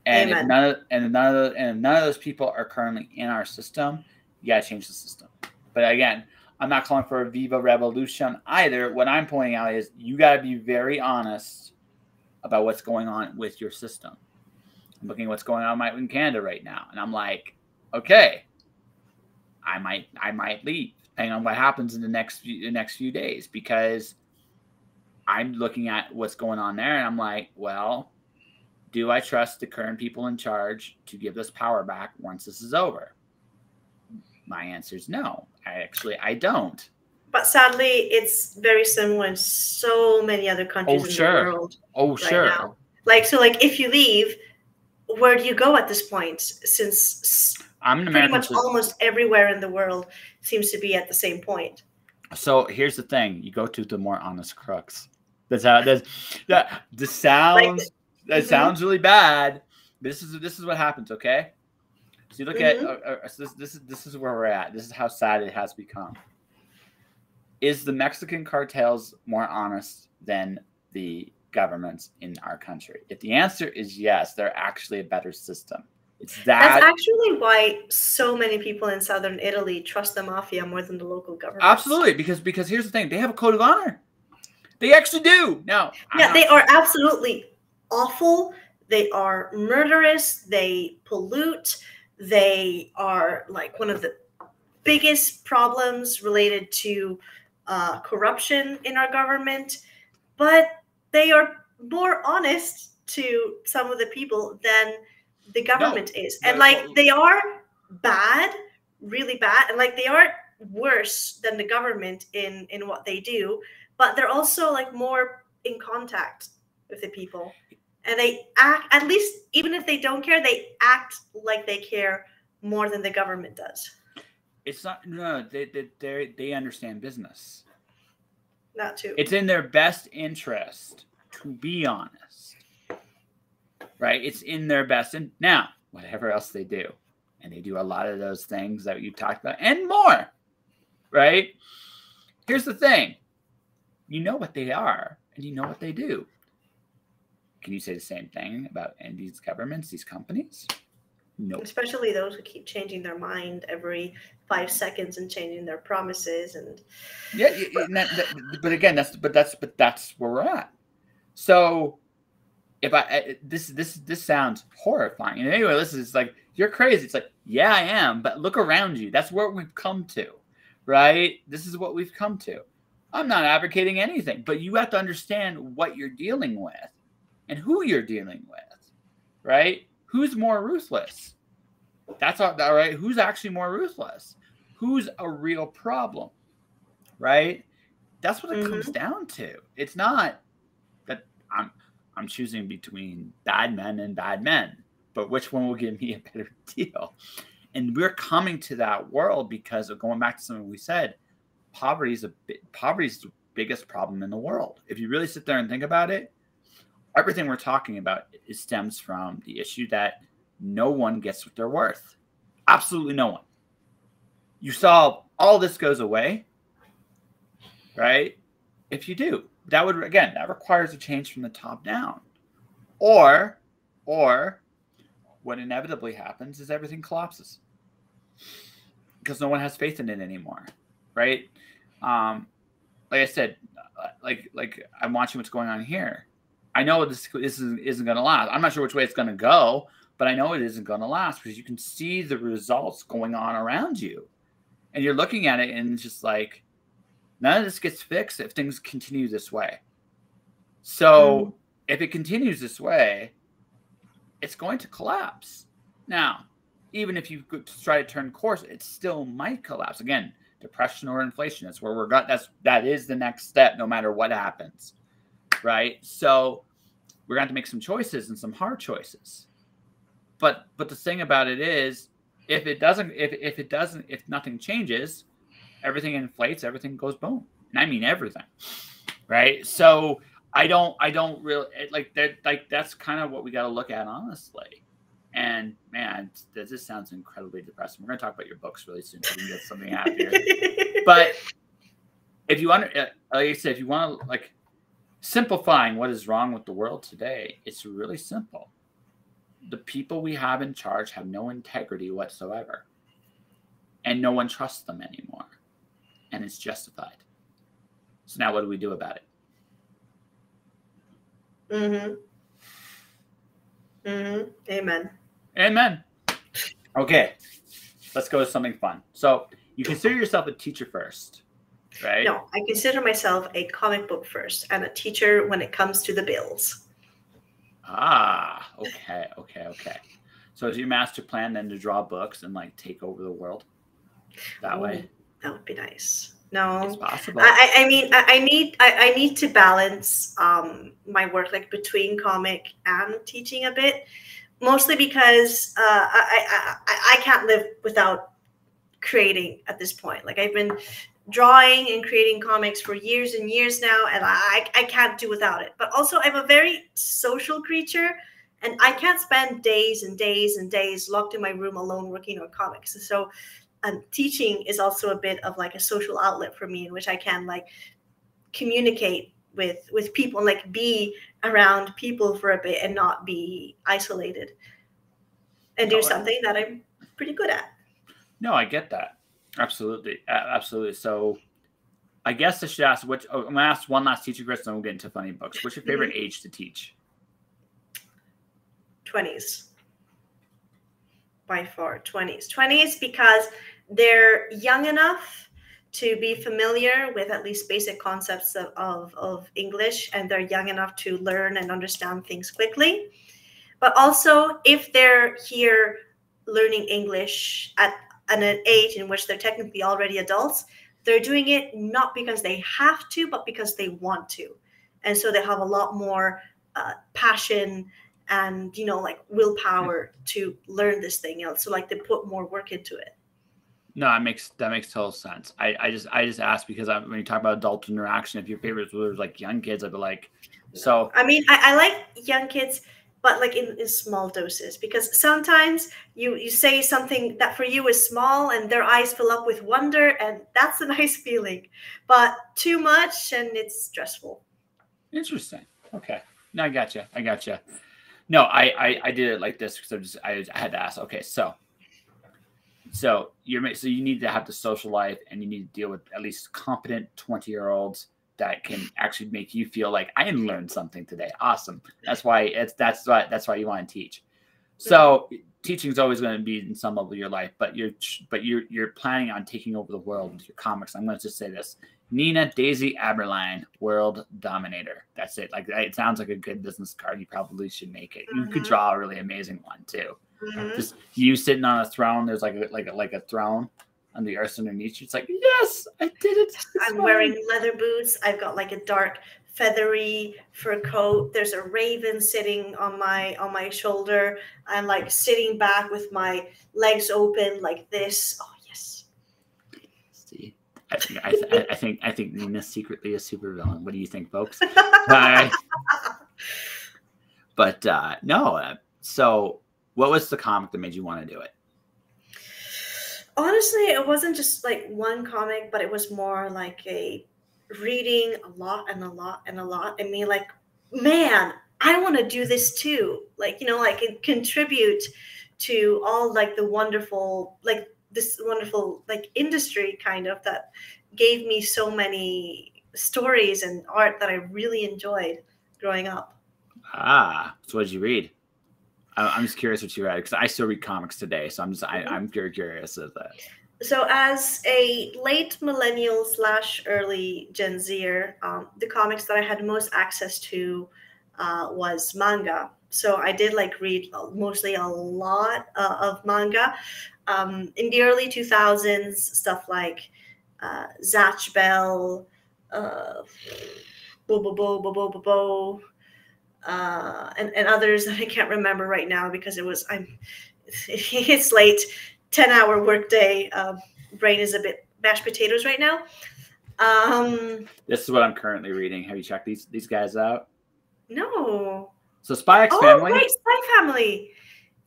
And if none of those people are currently in our system, you got to change the system. But again, I'm not calling for a Viva Revolution either. What I'm pointing out is you got to be very honest about what's going on with your system. I'm looking at what's going on in Canada right now, and I'm like, okay, I might leave, depending on what happens in the next few days, because I'm looking at what's going on there, and I'm like, well, do I trust the current people in charge to give this power back once this is over? My answer is no. I don't. But sadly, it's very similar in so many other countries in the world. Oh, sure. Now. Like if you leave, where do you go at this point? Since pretty much almost everywhere in the world seems to be at the same point. So here's the thing: you go to the more honest crooks. That sounds sounds really bad. This is what happens. Okay. So you look at this is where we're at. This is how sad it has become. Is the Mexican cartels more honest than the governments in our country? If the answer is yes, they're actually a better system. It's that. That's actually why so many people in southern Italy trust the mafia more than the local government. Absolutely, because here's the thing: they have a code of honor. They actually do. Now, yeah, they are absolutely awful. They are murderous. They pollute. They are like one of the biggest problems related to corruption in our government. But they are more honest to some of the people than the government is. And like they are bad, really bad, and like they are worse than the government in what they do, but they're also like more in contact with the people. And they act, at least even if they don't care, they act like they care more than the government does. It's not, no, they understand business. Not too. It's in their best interest to be honest. Right? It's in their best. And now, whatever else they do, and they do a lot of those things that you talked about and more. Right? Here's the thing. You know what they are, and you know what they do. Can you say the same thing about these governments, these companies? No. Nope. Especially those who keep changing their mind every 5 seconds and changing their promises and. Yeah, but again, that's where we're at. So, if this sounds horrifying, and anyway, listen, it's like you're crazy. It's like, yeah, I am, but look around you. That's where we've come to, right? This is what we've come to. I'm not advocating anything, but you have to understand what you're dealing with and who you're dealing with, right? Who's more ruthless? That's all right. Who's actually more ruthless? Who's a real problem, right? That's what it comes down to. It's not that I'm choosing between bad men and bad men, but which one will give me a better deal? And we're coming to that world because of going back to something we said. Poverty is the biggest problem in the world. If you really sit there and think about it, everything we're talking about stems from the issue that no one gets what they're worth. Absolutely no one. You solve all this goes away, right? If you do, that requires a change from the top down. Or what inevitably happens is everything collapses because no one has faith in it anymore, right? Like I said, like I'm watching what's going on here. I know this isn't going to last. I'm not sure which way it's going to go, but I know it isn't going to last because you can see the results going on around you. And you're looking at it and it's just like, none of this gets fixed if things continue this way. So if it continues this way, it's going to collapse. Now, even if you try to turn course, it still might collapse. Again, depression or inflation. That's where that is the next step, no matter what happens. Right? So we're going to have to make some choices and some hard choices. But the thing about it is, if nothing changes, everything inflates, everything goes boom. And I mean everything. Right? So I don't really like that. Like that's kind of what we got to look at, honestly. And man, this sounds incredibly depressing. We're going to talk about your books really soon so we can get something happier. But if you want, like I said, if you want to like simplifying what is wrong with the world today, it's really simple. The people we have in charge have no integrity whatsoever, and no one trusts them anymore, and it's justified. So now, what do we do about it? Amen. Amen. Okay, let's go to something fun. So you consider yourself a teacher first, right? No, I consider myself a comic book first and a teacher when it comes to the bills. Ah, okay. So is your master plan then to draw books and like take over the world that way? That would be nice. No, it's possible. I mean, I need to balance my work like between comic and teaching a bit, mostly because I can't live without creating at this point. Like I've been drawing and creating comics for years and years now, and I can't do without it. But also, I'm a very social creature, and I can't spend days and days and days locked in my room alone working on comics. And so teaching is also a bit of like a social outlet for me in which I can like communicate with people and like be around people for a bit and not be isolated. and do something that I'm pretty good at. No, I get that. Absolutely. Absolutely. So I guess I should ask, I'm going to ask one last teaching question, then we'll get into funny books. What's your favorite age to teach? 20s. By far, 20s. 20s because they're young enough to be familiar with at least basic concepts of English, and they're young enough to learn and understand things quickly. But also, if they're here learning English at an age in which they're technically already adults, they're doing it not because they have to, but because they want to. And so they have a lot more passion and, like willpower to learn this thing. So like they put more work into it. No, that makes total sense. I just asked because when you talk about adult interaction, if your favorites were like young kids, I'd be like, so. I mean, I like young kids, but like in small doses, because sometimes you say something that for you is small and their eyes fill up with wonder, and that's a nice feeling. But too much and it's stressful. Interesting. Okay. No, I gotcha. No, I did it like this because I had to ask. Okay, so you need to have the social life, and you need to deal with at least competent 20-year-olds that can actually make you feel like I learned something today. Awesome. That's why you want to teach. So teaching is always going to be in some level of your life, but you're planning on taking over the world with your comics. I'm going to just say this: Nina Daisy Aberlein, World Dominator. That's it. Like, it sounds like a good business card. You probably should make it. You could draw a really amazing one too. Just you sitting on a throne. There's like a throne on the earth underneath you. It's like, yes, I did it. I'm wearing leather boots. I've got like a dark feathery fur coat. There's a raven sitting on my shoulder. I'm like sitting back with my legs open like this. Oh yes. See, I think Nina's secretly a supervillain. What do you think, folks? But no. So, what was the comic that made you want to do it? Honestly, it wasn't just like one comic, but it was more like a reading a lot. I mean, like, man, I want to do this too. Like, like contribute to all like the wonderful, like this wonderful like industry kind of that gave me so many stories and art that I really enjoyed growing up. So what did you read? I'm just curious what you read, because I still read comics today, so I'm very curious of that. So as a late millennial / early Gen Zer, the comics that I had most access to was manga. So I did like read mostly a lot of manga. In the early 2000s, stuff like Zatch Bell, and others that I can't remember right now because it's late, 10-hour workday. Brain is a bit mashed potatoes right now. This is what I'm currently reading. Have you checked these guys out? No. So Spy X Family. Oh, right, Spy Family.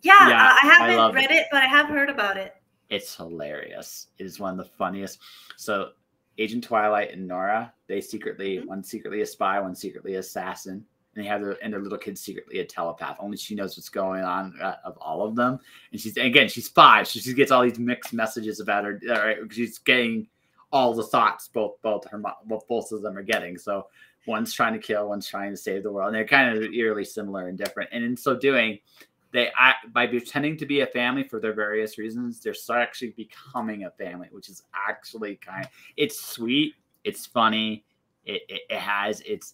Yeah, I haven't read it, but I have heard about it. It's hilarious. It is one of the funniest. So Agent Twilight and Nora, they one's secretly a spy, one's secretly an assassin. And they have their little kid secretly a telepath. Only she knows what's going on of all of them. And she's 5. So she gets all these mixed messages about her. Right? She's getting all the thoughts both of them are getting. So one's trying to kill, one's trying to save the world. And they're kind of eerily similar and different. And in so doing, by pretending to be a family for their various reasons, they're actually becoming a family, which is actually it's sweet, it's funny. It's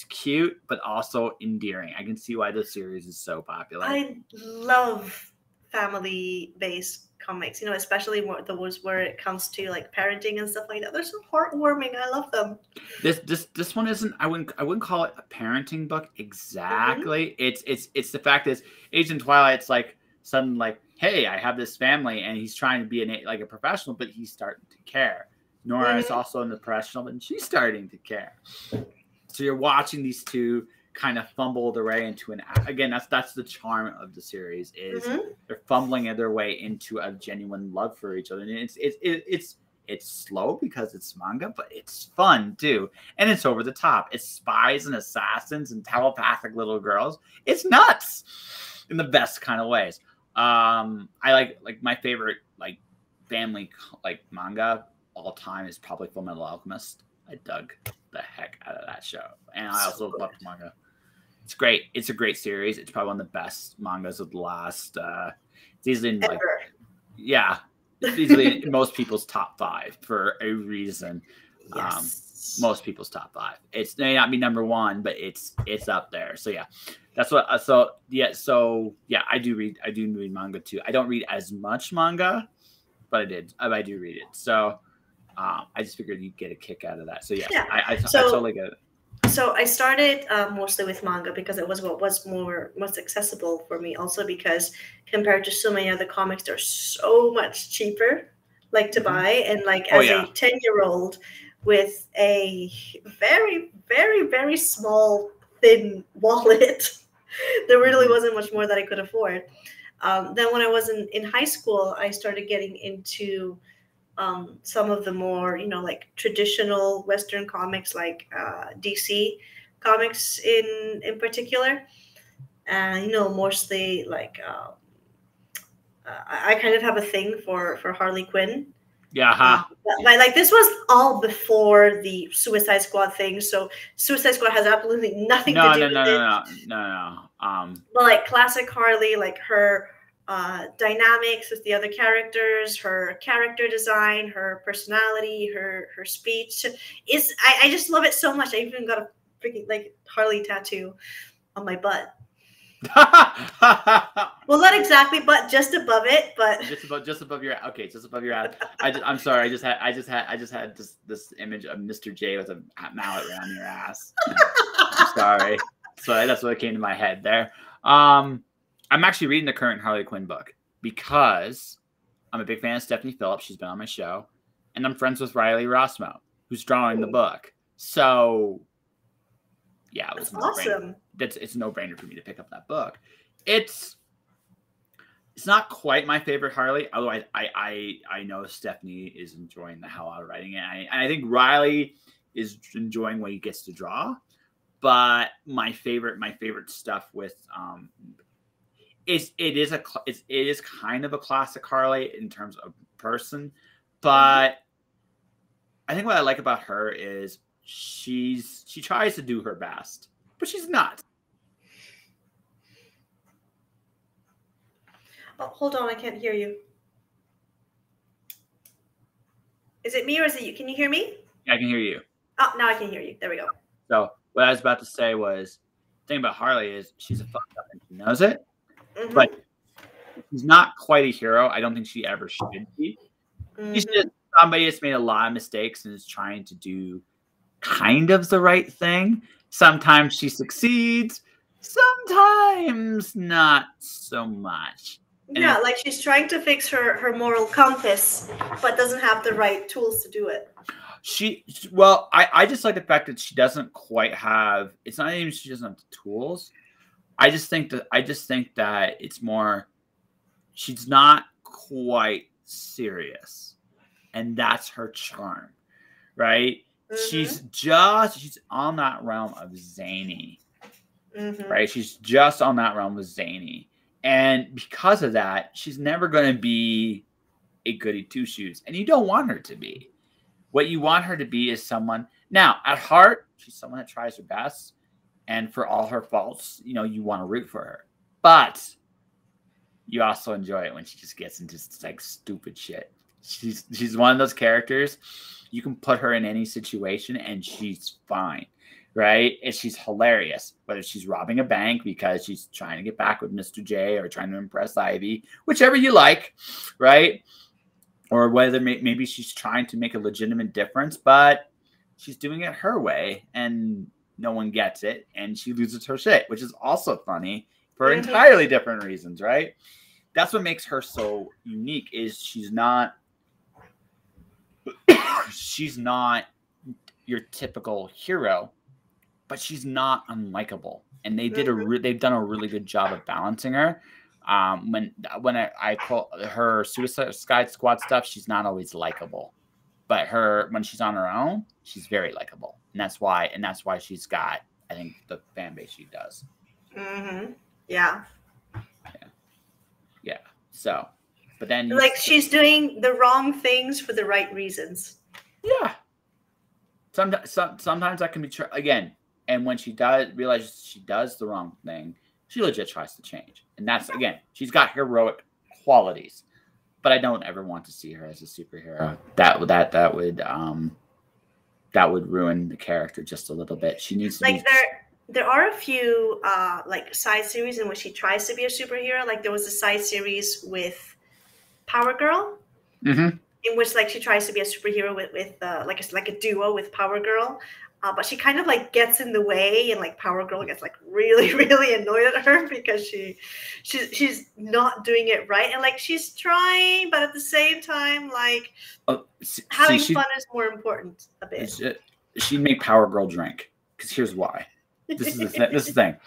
cute, but also endearing. I can see why the series is so popular. I love family-based comics, especially the ones where it comes to like parenting and stuff like that. They're so heartwarming. I love them. This one isn't. I wouldn't call it a parenting book exactly. It's the fact that Agent Twilight's like suddenly like, hey, I have this family, and he's trying to be a professional, but he's starting to care. Nora is also in the professional, and she's starting to care. So you're watching these two kind of fumble their way into that's the charm of the series is they're fumbling their way into a genuine love for each other. And it's slow because it's manga, but it's fun too. And it's over the top. It's spies and assassins and telepathic little girls. It's nuts. in the best kind of ways. I like my favorite like family like manga all time is probably Fullmetal Alchemist. I dug the heck out of that show, and I also loved manga. It's great. It's a great series. It's probably one of the best mangas of the last. It's easily in, like, yeah, it's easily in most people's top 5 for a reason. Yes. Most people's top 5. It may not be number 1, but it's up there. So yeah, that's what. So yeah, I do read manga too. I don't read as much manga, but I do read it. So I just figured you'd get a kick out of that. So yeah. I totally get it. So I started mostly with manga because it was what was most accessible for me. Also because compared to so many other comics, they're so much cheaper, like to buy. And like as a 10-year-old with a very, very, very small, thin wallet, there really wasn't much more that I could afford. Then when I was in high school, I started getting into some of the more, like traditional Western comics, like DC comics in particular, and mostly like I kind of have a thing for Harley Quinn. Yeah. But like this was all before the Suicide Squad thing, so Suicide Squad has absolutely nothing to do with it. No. But like classic Harley, like her dynamics with the other characters, her character design, her personality, her speech is I just love it so much. I even got a freaking like Harley tattoo on my butt. Well, not exactly, but just above it, but just above your ass. I'm sorry. I just had this image of Mr. J with a mallet around your ass. I'm sorry. So that's what came to my head there. I'm actually reading the current Harley Quinn book because I'm a big fan of Stephanie Phillips. She's been on my show. And I'm friends with Riley Rossmo, who's drawing the book. So, yeah, it was awesome. It's a no-brainer for me to pick up that book. It's not quite my favorite Harley, although I know Stephanie is enjoying the hell out of writing it. And I think Riley is enjoying what he gets to draw. But my favorite stuff with it is kind of a classic Harley in terms of person, but I think what I like about her is she tries to do her best, but she's not. Oh, hold on, I can't hear you. Is it me or is it you? Can you hear me? Yeah, I can hear you. Oh, now I can hear you. There we go. So what I was about to say was, the thing about Harley is she's a fucked up and she knows it. Mm-hmm. But she's not quite a hero. I don't think she ever should be. Mm-hmm. She's just somebody that's made a lot of mistakes and is trying to do kind of the right thing. Sometimes she succeeds, sometimes not so much. Yeah, like she's trying to fix her moral compass, but doesn't have the right tools to do it. I just like the fact that she doesn't quite have. It's not even she doesn't have the tools. I just think that it's more. She's not quite serious, and that's her charm, right? Mm-hmm. She's on that realm of zany, right? She's just on that realm of zany, and because of that, she's never going to be a goody two shoes, and you don't want her to be. What you want her to be is someone. Now, at heart, she's someone that tries her best. And for all her faults, you want to root for her. But you also enjoy it when she just gets into like stupid shit. She's one of those characters. You can put her in any situation and she's fine, right? And she's hilarious. Whether she's robbing a bank because she's trying to get back with Mr. J or trying to impress Ivy, whichever you like, right? Or whether maybe she's trying to make a legitimate difference, but she's doing it her way and no one gets it, and she loses her shit, which is also funny for entirely different reasons, right? That's what makes her so unique is she's not your typical hero, but she's not unlikable. And they've done a really good job of balancing her. When I call her Suicide Squad stuff, she's not always likable, but when she's on her own, she's very likable, and that's why she's got, I think, the fan base she does. Yeah. Yeah. So, but then like she's doing the wrong things for the right reasons. Yeah. Sometimes that can be true again. And when she realizes she does the wrong thing, she legit tries to change. And that's, again, she's got heroic qualities. But I don't ever want to see her as a superhero. That would ruin the character just a little bit. She needs to like there are a few like side series in which she tries to be a superhero. Like there was a side series with Power Girl, in which like she tries to be a superhero with like a duo with Power Girl. But she kind of like gets in the way, and like Power Girl gets like really, really annoyed at her because she's not doing it right, and like she's trying, but at the same time, like having fun is more important a bit. She'd make Power Girl drink, because here's why. This is the thing.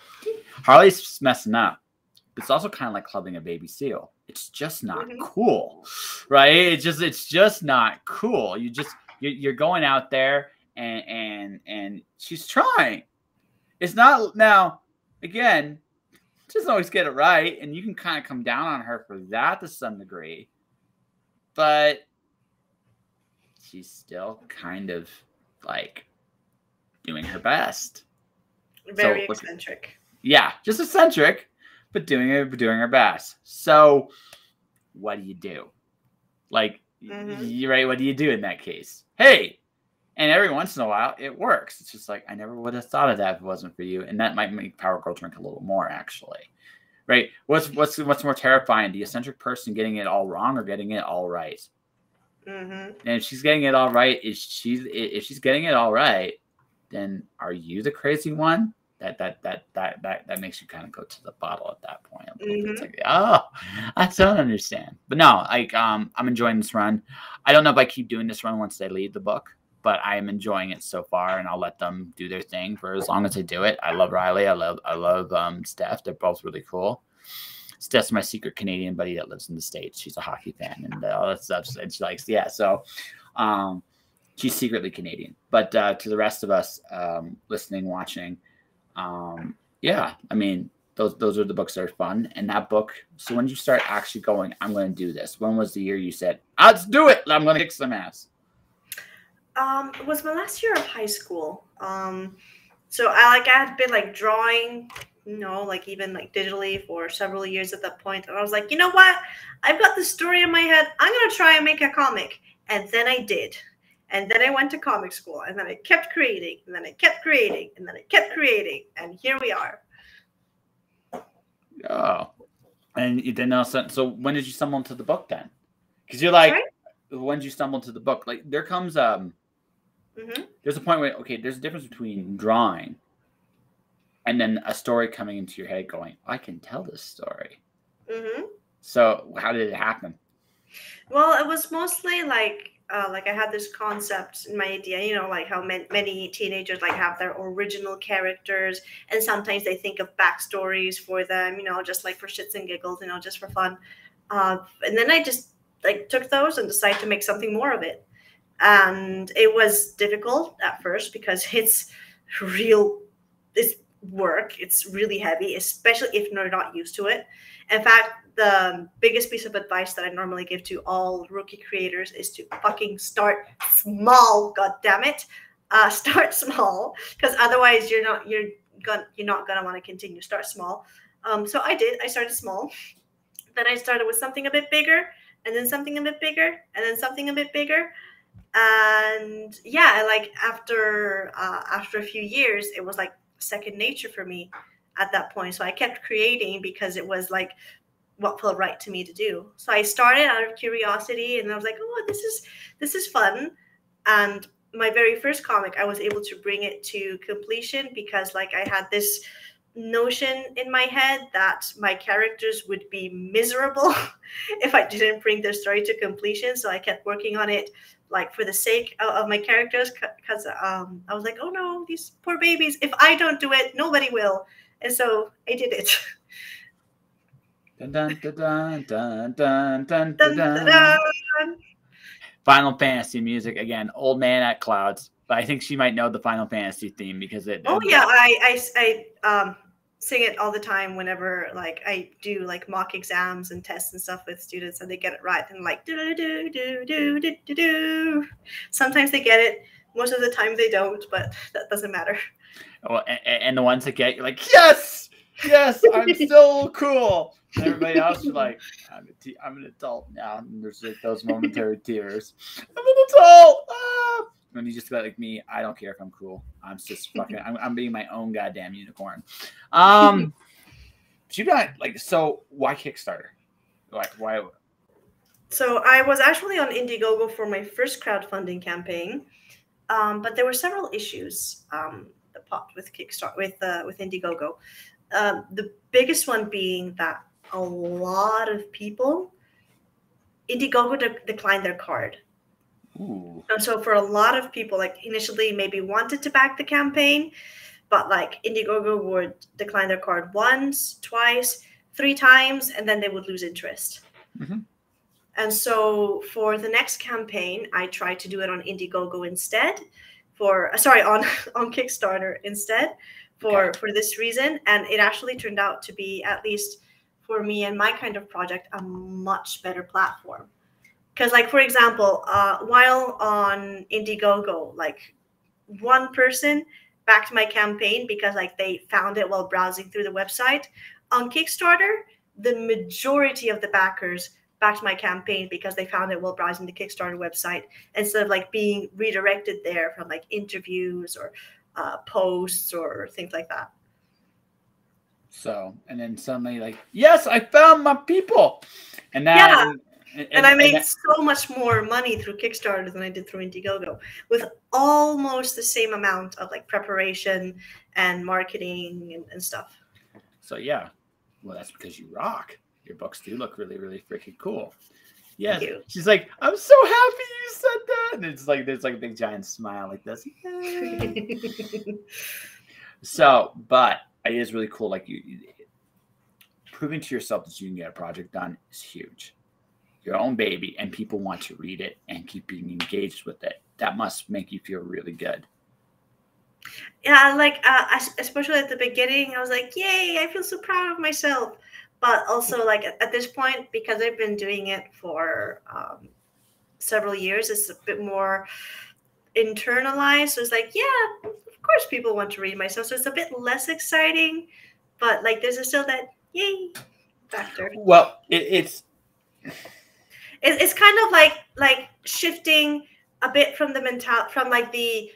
Harley's messing up. It's also kind of like clubbing a baby seal. It's just not cool, right? It's just not cool. You're going out there. And she's trying. It's not, now, again, she doesn't always get it right, and you can kind of come down on her for that to some degree, but she's still kind of like doing her best. Very eccentric. Yeah, just eccentric, but doing her best. So what do you do? Like, you're right. What do you do in that case? Hey. And every once in a while, it works. It's just like, I never would have thought of that if it wasn't for you. And that might make Power Girl drink a little more, actually. Right? What's more terrifying? The eccentric person getting it all wrong or getting it all right? And if she's getting it all right, if she's getting it all right, then are you the crazy one? That makes you kind of go to the bottle at that point. It's like, oh, I don't understand. But no, like I'm enjoying this run. I don't know if I keep doing this run once they leave the book, but I am enjoying it so far, and I'll let them do their thing for as long as they do it. I love Riley. I love Steph. They're both really cool. Steph's my secret Canadian buddy that lives in the States. She's a hockey fan and all that stuff. And she likes, so she's secretly Canadian. But to the rest of us listening, watching, I mean, those are the books that are fun. And that book, so when you start actually going, I'm going to do this, when was the year you said, let's do it, I'm going to kick some ass? It was my last year of high school. So I had been like drawing, like even like digitally for several years at that point. And I was like, you know what? I've got this story in my head. I'm going to try and make a comic. And then I did. And then I went to comic school, and then I kept creating, and then I kept creating, and then I kept creating. And here we are. Oh, and you didn't know. So when did you stumble into the book then? Because you're like, when did you stumble into the book? Like there comes there's a point where, okay, there's a difference between drawing and then a story coming into your head going, I can tell this story. So how did it happen? Well, it was mostly like I had this concept in my idea, like how many teenagers like have their original characters, and sometimes they think of backstories for them, just like for shits and giggles, just for fun. And then I just like took those and decided to make something more of it. And it was difficult at first because it's work. It's really heavy, especially if you're not used to it. In fact, the biggest piece of advice that I normally give to all rookie creators is to fucking start small. God damn it. Start small, because otherwise you're not gonna want to continue. Start small. So I did. I started small. Then I started with something a bit bigger, and then something a bit bigger, and then something a bit bigger. And like after a few years, it was like second nature for me at that point. So I kept creating because it was like what felt right to me to do. So I started out of curiosity, and I was like, oh, this is fun. And my very first comic, I was able to bring it to completion because like I had this notion in my head that my characters would be miserable if I didn't bring their story to completion. So I kept working on it like for the sake of my characters, because I was like, oh no, these poor babies, if I don't do it, nobody will. And so I did it. Dun, dun, dun, dun, dun, dun, dun, dun, dun. Final Fantasy music again. Old man at clouds. But I think she might know the Final Fantasy theme because it. Oh yeah, I sing it all the time whenever like I do like mock exams and tests and stuff with students, and they get it right and like do do do do do do do do. Sometimes they get it. Most of the time they don't, but that doesn't matter. Oh, and the ones that get, you're like, yes, yes, I'm so cool. And everybody else, you're like, I'm an adult now. And there's like those momentary tears. I'm an adult. Ah! When you just got like me, I don't care if I'm cool. I'm just fucking. I'm being my own goddamn unicorn. But you got like, so why Kickstarter? Why? So I was actually on Indiegogo for my first crowdfunding campaign, but there were several issues that popped with Kickstarter with Indiegogo. The biggest one being that a lot of people, Indiegogo declined their card. Ooh. And so for a lot of people, like initially maybe wanted to back the campaign, but like Indiegogo would decline their card once, twice, 3 times, and then they would lose interest. Mm-hmm. And so for the next campaign, I tried to do it on Indiegogo instead, on Kickstarter instead for this reason. And it actually turned out to be, at least for me and my kind of project, a much better platform. Because like, for example, while on Indiegogo, like one person backed my campaign because like they found it while browsing through the website. On Kickstarter, the majority of the backers backed my campaign because they found it while browsing the Kickstarter website, instead of like being redirected there from like interviews or posts or things like that. So, and then suddenly like, yes, I found my people. And now, yeah. And I made so much more money through Kickstarter than I did through Indiegogo, with almost the same amount of like preparation and marketing and stuff. So yeah, well, that's because you rock. Your books do look really, really freaking cool. Yeah, she's like, I'm so happy you said that, and it's like there's like a big giant smile like this. So, but it is really cool. Like you proving to yourself that you can get a project done is huge. Your own baby, and people want to read it and keep being engaged with it. That must make you feel really good. Yeah, like especially at the beginning, I was like, yay, I feel so proud of myself. But also like at this point, because I've been doing it for several years, it's a bit more internalized. So it's like, yeah, of course people want to read my stuff. So it's a bit less exciting, but like there's still that yay factor. Well, it's kind of like shifting a bit from the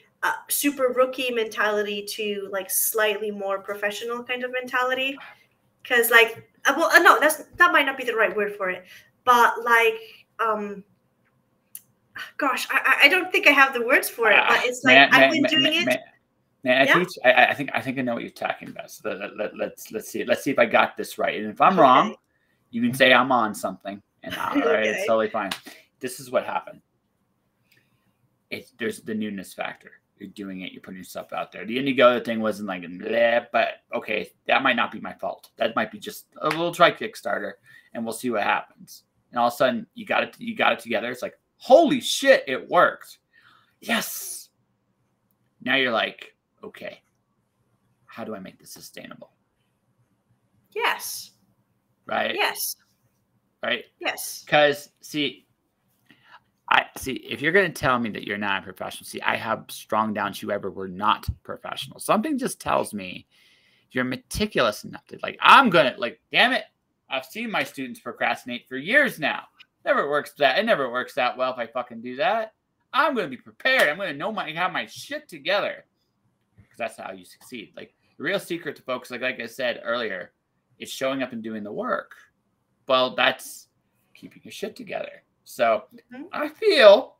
super rookie mentality to like slightly more professional kind of mentality. Because like, no, that might not be the right word for it, but like, gosh, I don't think I have the words for it, but it's like I've been doing it. I think I know what you're talking about. So let's see if I got this right, and if I'm wrong, you can say I'm on something, and all right, it's totally fine. This is what happened. There's the newness factor. You're doing it. You're putting yourself out there. The Indiegogo thing wasn't like, bleh, but okay, that might not be my fault. That might be just a little try Kickstarter, and we'll see what happens. And all of a sudden, you got it together. It's like, holy shit, it worked. Yes. Now you're like, okay, how do I make this sustainable? Yes. Right. Yes. Right. Yes. Because if you're going to tell me that you're not a professional, I have strong doubts you ever were not professional. Something just tells me you're meticulous enough to I'm going to damn it. I've seen my students procrastinate for years now. It never works that well if I fucking do that. I'm going to be prepared. I'm going to have my shit together, because that's how you succeed. Like the real secret to folks, like I said earlier, is showing up and doing the work. Well, that's keeping your shit together. So I feel,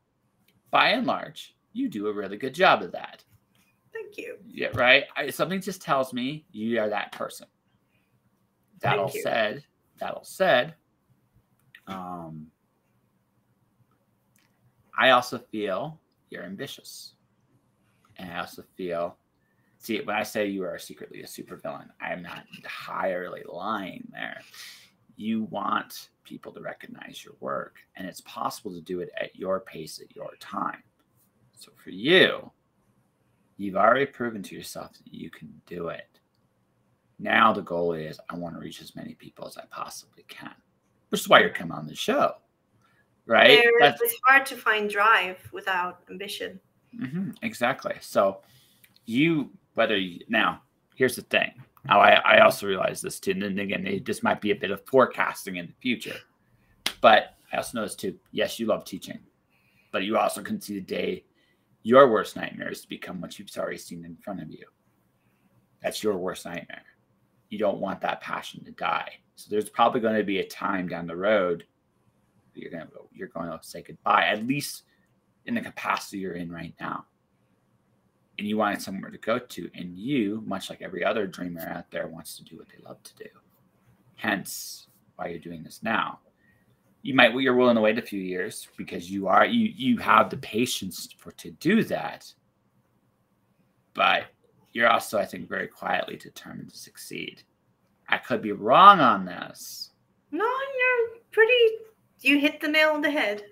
by and large, you do a really good job of that. Thank you. Yeah, right? Something just tells me you are that person. That all said, I also feel you're ambitious. And I also feel, when I say you are secretly a supervillain, I am not entirely lying there. You want people to recognize your work, and it's possible to do it at your pace, at your time. So for you, you've already proven to yourself that you can do it. Now the goal is I want to reach as many people as I possibly can, which is why you're coming on the show, right? It's hard to find drive without ambition. Exactly. So now, here's the thing. Now, I also realize this too, and again, this might be a bit of forecasting in the future, but I also noticed too, yes, you love teaching, but you also can see the day your worst nightmare is to become what you've already seen in front of you. That's your worst nightmare. You don't want that passion to die. So there's probably going to be a time down the road you're going to say goodbye, at least in the capacity you're in right now. And you want somewhere to go to. And you, much like every other dreamer out there, wants to do what they love to do. Hence why you're doing this now. You're willing to wait a few years because you have the patience to do that. But you're also, I think, very quietly determined to succeed. I could be wrong on this. No, you hit the nail on the head.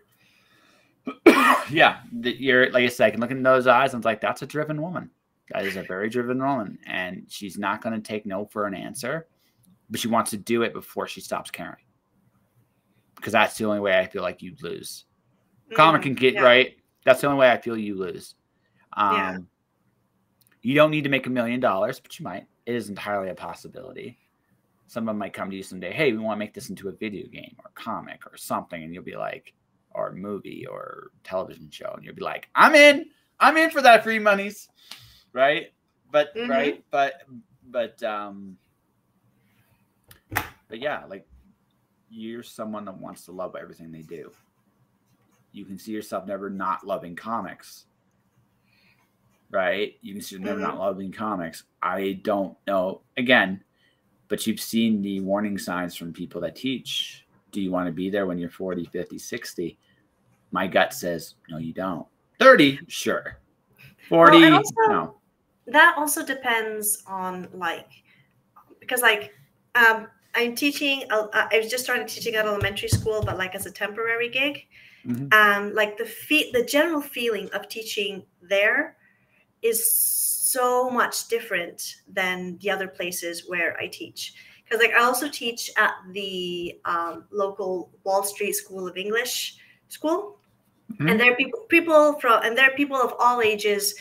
Yeah, you're, like I said, I can look in those eyes and it's like, that's a driven woman. That is a very driven woman. And she's not going to take no for an answer, but she wants to do it before she stops caring. Because that's the only way I feel like you lose. Comic can get right. That's the only way I feel you lose. You don't need to make $1 million, but you might. It is entirely a possibility. Someone might come to you someday, hey, we want to make this into a video game or comic or something. And you'll be like, or a movie or television show. And you'll be like, I'm in for that free monies. Right. But, but yeah, like you're someone that wants to love everything they do. You can see yourself never not loving comics. Right. You can see never not loving comics. I don't know. Again, but you've seen the warning signs from people that teach. Do you want to be there when you're 40, 50, 60? My gut says, no, you don't. 30, sure. 40, no. That also depends on because I'm teaching, I just started teaching at elementary school, but as a temporary gig. And the general feeling of teaching there is so much different than the other places where I teach. Because I also teach at the local Wall Street School of English school, and there are people of all ages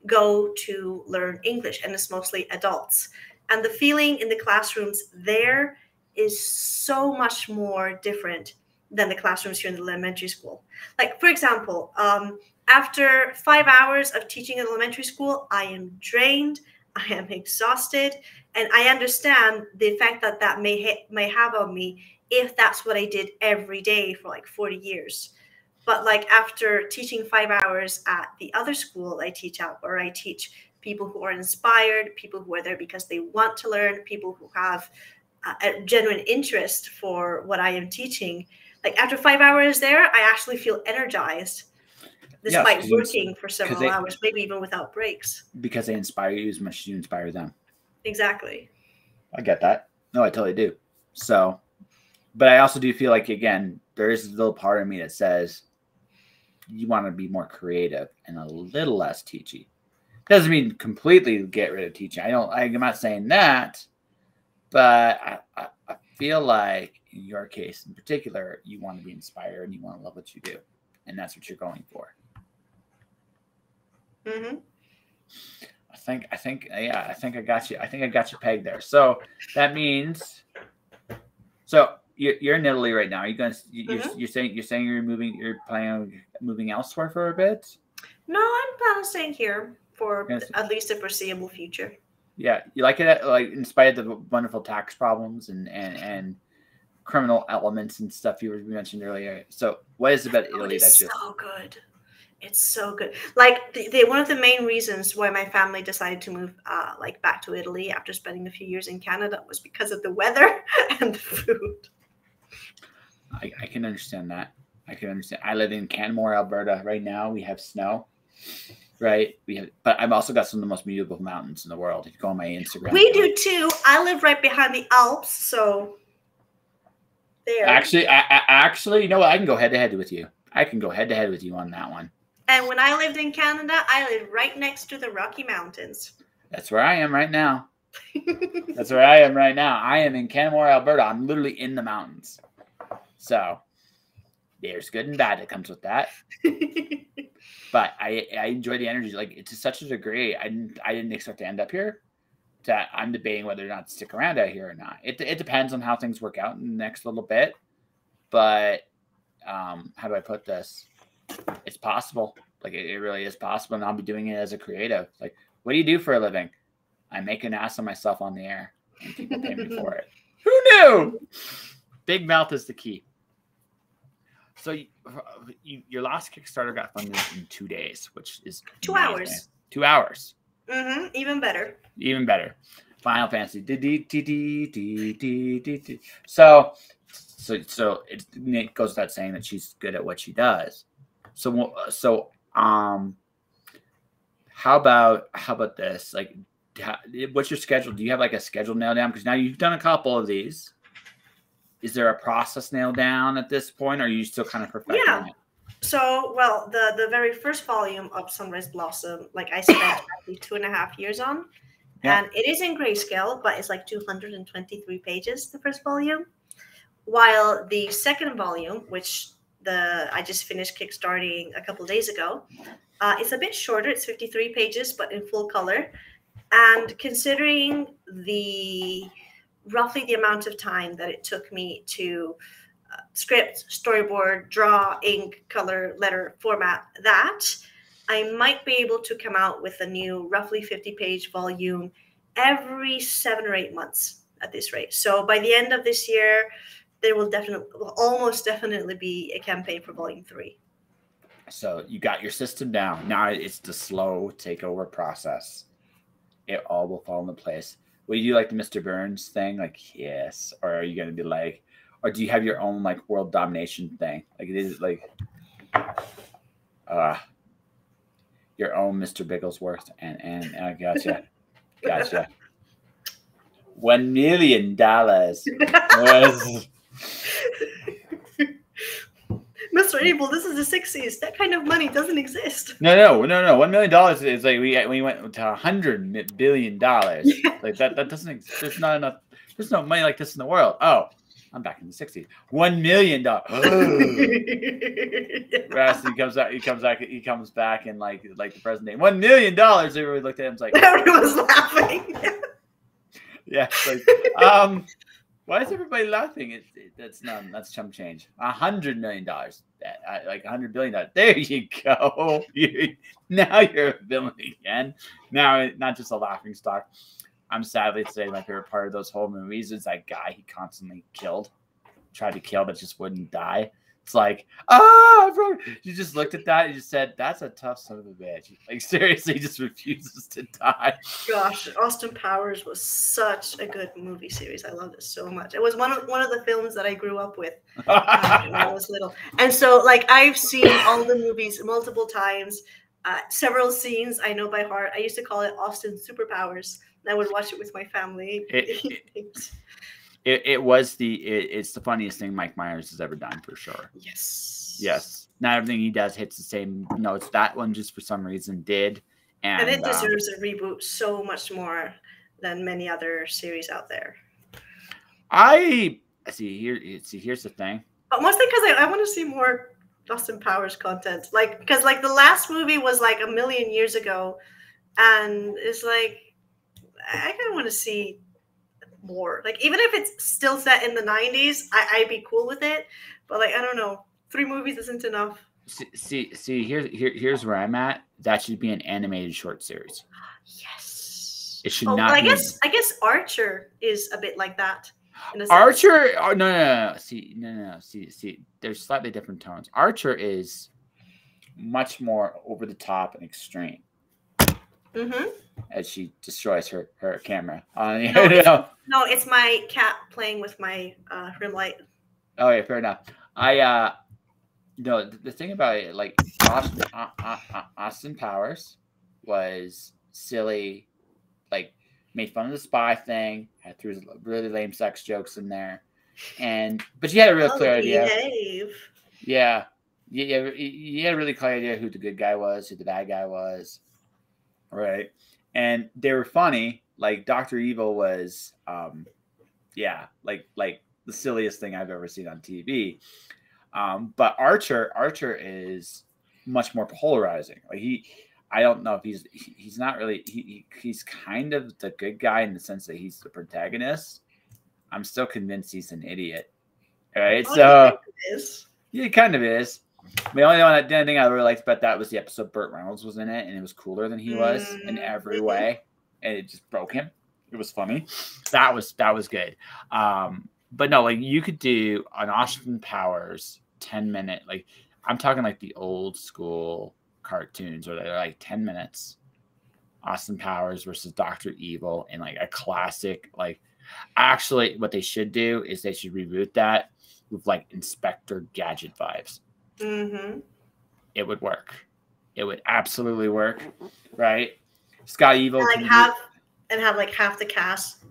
go to learn English, and it's mostly adults. And the feeling in the classrooms there is so much more different than the classrooms here in the elementary school. For example, after 5 hours of teaching in elementary school, I am drained, I am exhausted, and I understand the effect that may have on me if that's what I did every day for 40 years. But after teaching 5 hours at the other school I teach at, where I teach people who are inspired, people who are there because they want to learn, people who have a genuine interest for what I am teaching. After 5 hours there, I actually feel energized. Despite working for several hours, maybe even without breaks. Because they inspire you as much as you inspire them. Exactly. I get that. No, I totally do. So, but I also do feel again, there is a little part of me that says you want to be more creative and a little less teachy. Doesn't mean completely get rid of teaching. I'm not saying that, but I feel like in your case in particular, you want to be inspired and you want to love what you do. And that's what you're going for. I think I got you. I think I got you pegged there. So that means, you're in Italy right now. Are you going? You're saying you're planning on moving elsewhere for a bit? No, I'm planning on staying here for at least the foreseeable future. Yeah, you like it, in spite of the wonderful tax problems and criminal elements and stuff you mentioned earlier. So what is it about Italy that you... so good. It's so good. One of the main reasons why my family decided to move back to Italy after spending a few years in Canada was because of the weather and the food. I can understand that. I live in Canmore, Alberta right now. We have snow. Right. But I've also got some of the most beautiful mountains in the world. If you go on my Instagram. We do too. I live right behind the Alps, so there. Actually, you know what? I can go head to head with you. I can go head to head with you on that one. And when I lived in Canada, I lived right next to the Rocky Mountains. That's where I am right now. That's where I am right now. I am in Canmore, Alberta. I'm literally in the mountains. So there's good and bad that comes with that. But I enjoy the energy. Like, it's to such a degree. I didn't expect to end up here. I'm debating whether or not to stick around out here or not. It depends on how things work out in the next little bit. But how do I put this? It's possible. Like, it really is possible. And I'll be doing it as a creative. Like, what do you do for a living? I make an ass of myself on the air, and people pay me for it. Who knew? Big mouth is the key. So your last Kickstarter got funded in 2 days, which is 2 amazing. hours. 2 hours. Even better. Even better. Final Fantasy. So it goes without saying that she's good at what she does. So how about this? Like, what's your schedule? Do you have like a schedule nailed down? Because now you've done a couple of these. Is there a process nailed down at this point, or are you still kind of perfecting it? So, well, the very first volume of Sunrise Blossom, like, I spent actually 2.5 years on. Yeah. And it is in grayscale, but it's like 223 pages, the first volume. While the second volume, which I just finished kickstarting a couple of days ago, it's a bit shorter. It's 53 pages, but in full color. And considering roughly the amount of time that it took me to script, storyboard, draw, ink, color, letter, format, that I might be able to come out with a new roughly 50-page volume every 7 or 8 months at this rate. So by the end of this year, there will almost definitely be a campaign for volume 3. So you got your system down. Now it's the slow takeover process. It all will fall into place. Will you do like the Mr. Burns thing? Like, yes. Or are you going to be like, or do you have your own like world domination thing? Like, it is like your own Mr. Bigglesworth. And I gotcha. $1 million was... Mr. Abel, this is the 60s. That kind of money doesn't exist. No. $1 million is like we went to $100 billion. Yeah. Like that doesn't exist. There's not enough. There's no money like this in the world. Oh, I'm back in the 60s. $1 million. He comes back and like the present day. $1 million. Everybody looked at him like everyone's laughing. Yeah. Like, why is everybody laughing? That's chump change. $100 million, like $100 billion. There you go. Now you're a villain again. Now, not just a laughing stock. I'm sadly to say my favorite part of those whole movies is that guy he constantly tried to kill, but just wouldn't die. It's like, you just looked at that and you said, that's a tough son of a bitch. Like, seriously, he just refuses to die. Gosh, Austin Powers was such a good movie series. I loved it so much. It was one of the films that I grew up with when I was little. And so, like, I've seen all the movies multiple times. Several scenes I know by heart. I used to call it Austin Superpowers. And I would watch it with my family. It's the funniest thing Mike Myers has ever done, for sure. Yes. Not everything he does hits the same notes. That one just for some reason did. And it deserves a reboot so much more than many other series out there. Here's the thing. But mostly because I want to see more Austin Powers content. Like, because like the last movie was like 1 million years ago. And it's like, I kind of want to see more. Like, even if it's still set in the 90s, I'd be cool with it. But like, I don't know, 3 movies isn't enough. See, here's where I'm at. That should be an animated short series. Yes. It should not. I guess Archer is a bit like that. Archer? Oh, no. See, there's slightly different tones. Archer is much more over the top and extreme. Mm-hmm. As she destroys her camera. No, it's my cat playing with my rim light. Oh yeah, fair enough. The thing about it, like Austin Powers was silly, like made fun of the spy thing, threw really lame sex jokes in there, but you had a real clear idea. Yeah, you had a really clear idea who the good guy was, who the bad guy was, right? And they were funny, like Dr. Evil was, yeah, like the silliest thing I've ever seen on TV. But Archer is much more polarizing. Like I don't know if he's not really he's kind of the good guy in the sense that he's the protagonist. I'm still convinced he's an idiot. All right, Oh, so he kind of is. The only thing I really liked about that was the episode Burt Reynolds was in it, and it was cooler than he was in every way, and it just broke him. It was funny. That was good. But no, like you could do an Austin Powers 10-minute, like I'm talking like the old school cartoons where they're like 10 minutes. Austin Powers versus Dr. Evil and like a classic. Like actually, what they should do is they should reboot that with like Inspector Gadget vibes. Mm-hmm. It would work. It would absolutely work, right? Scott Evil and have like half the cast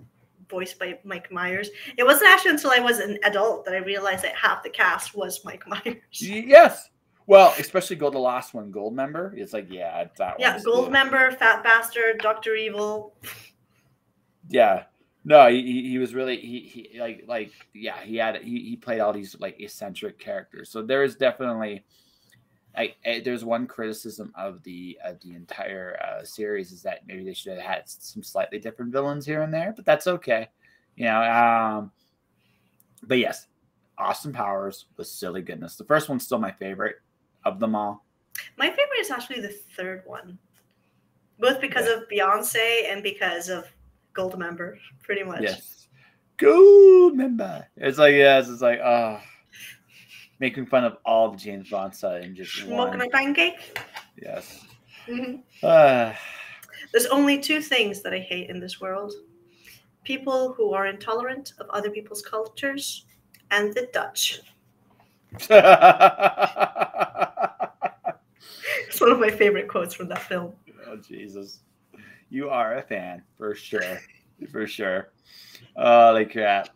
voiced by Mike Myers. It wasn't actually until I was an adult that I realized that half the cast was Mike Myers. Yes. Well, especially the last one, Goldmember. It's like, yeah, that one. Yeah, Goldmember, Fat Bastard, Dr. Evil. Yeah. No, he was really he played all these like eccentric characters. So there is definitely there's one criticism of the entire series is that maybe they should have had some slightly different villains here and there, but that's okay, you know. But yes, Austin Powers was silly goodness. The first one's still my favorite of them all. My favorite is actually the third one, both because of Beyonce and because of Goldmember, pretty much. Yes, Goldmember. It's like it's like making fun of all the James Bond stuff and just smoking a pancake. Yes. Mm-hmm. There's only two things that I hate in this world: people who are intolerant of other people's cultures, and the Dutch. It's one of my favorite quotes from that film. Oh Jesus, you are a fan for sure, for sure. Holy crap!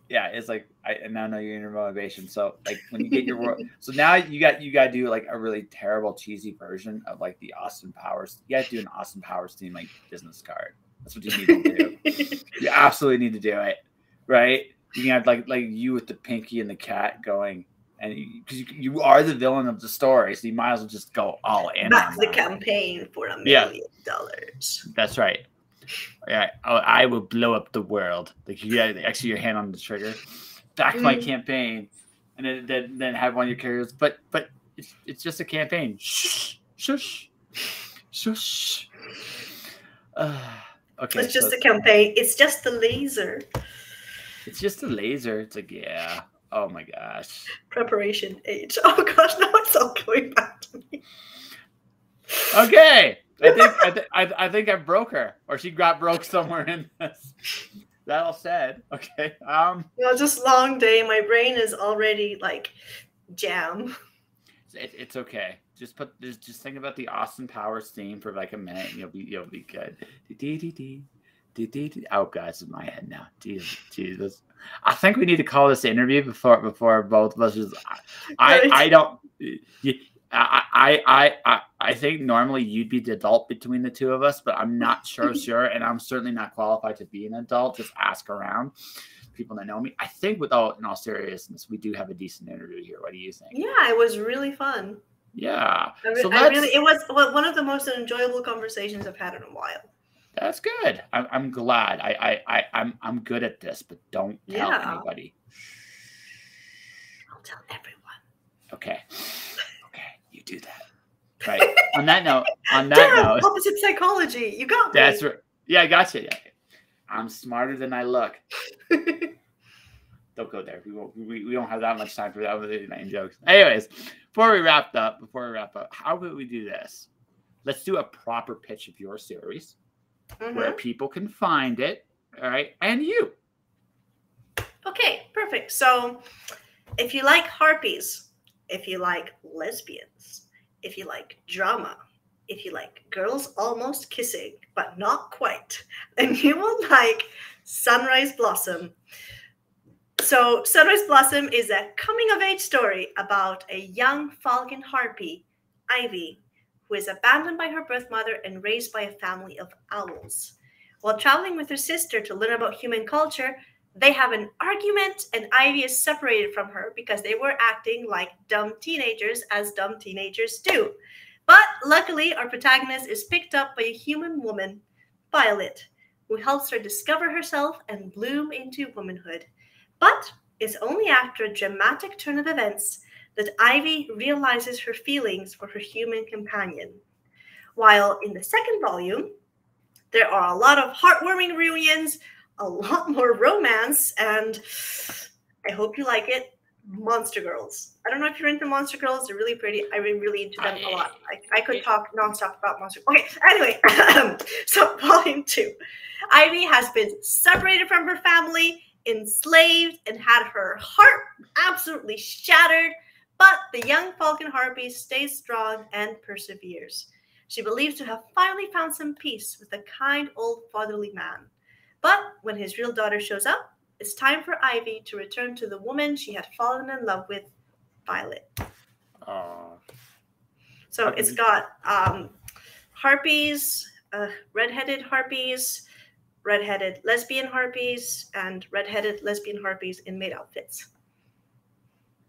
Yeah, it's like I now know your inner motivation. So like when you get your so now you got to do like a really terrible cheesy version of like the Austin Powers. You got to do an Austin Powers theme like business card. That's what you need to do. You absolutely need to do it, right? You can have like you with the pinky and the cat going, and because you are the villain of the story, so you might as well just go all in. Back the campaign for $1 million. That's right. Yeah, I will blow up the world. Like you got actually your hand on the trigger. Back my campaign, and then have one of your characters. But it's just a campaign. Shh, shush, shush. Okay. It's just a campaign. It's just the laser. It's just a laser. It's like yeah. Oh my gosh. Preparation age. Oh gosh, now it's all going back to me. Okay. I think I broke her, or she got broke somewhere in this. That all said, okay. Just long day. My brain is already like jam. It's okay. Just think about the Austin Powers theme for like a minute, and you'll be good. Oh God, it's in my head now. Jesus. I think we need to call this interview before both of us. I don't. I think normally you'd be the adult between the two of us, but I'm not sure, and I'm certainly not qualified to be an adult. Just ask around people that know me. I think, in all seriousness, we do have a decent interview here. What do you think? Yeah, it was really fun. Yeah, it was one of the most enjoyable conversations I've had in a while. That's good. I'm glad. I'm good at this, but don't tell anybody. I'll tell everyone. Okay. You do that. Right. On that note, opposite psychology. You got me. That's right. Yeah, I got you. Yeah. I'm smarter than I look. Don't go there. We don't have that much time for that with the name jokes. Anyways, before we wrap up, how would we do this? Let's do a proper pitch of your series where people can find it. All right. And you. Okay, perfect. So if you like harpies, if you like lesbians, if you like drama, if you like girls almost kissing, but not quite, then you will like Sunrise Blossom. So Sunrise Blossom is a coming-of-age story about a young falcon harpy, Ivy, who is abandoned by her birth mother and raised by a family of owls. While traveling with her sister to learn about human culture, they have an argument, and Ivy is separated from her because they were acting like dumb teenagers, as dumb teenagers do. But luckily, our protagonist is picked up by a human woman, Violet, who helps her discover herself and bloom into womanhood. But it's only after a dramatic turn of events that Ivy realizes her feelings for her human companion. While in the second volume, there are a lot of heartwarming reunions, a lot more romance, and I hope you like it, monster girls. I don't know if you're into monster girls. They're really pretty. I've been really into them a lot. I could talk nonstop about monster. Okay, anyway, so volume 2. Ivy has been separated from her family, enslaved, and had her heart absolutely shattered, but the young falcon harpy stays strong and perseveres. She believes to have finally found some peace with a kind old fatherly man. But when his real daughter shows up, it's time for Ivy to return to the woman she had fallen in love with, Violet. So it's got harpies, redheaded harpies, redheaded lesbian harpies, and redheaded lesbian harpies in maid outfits.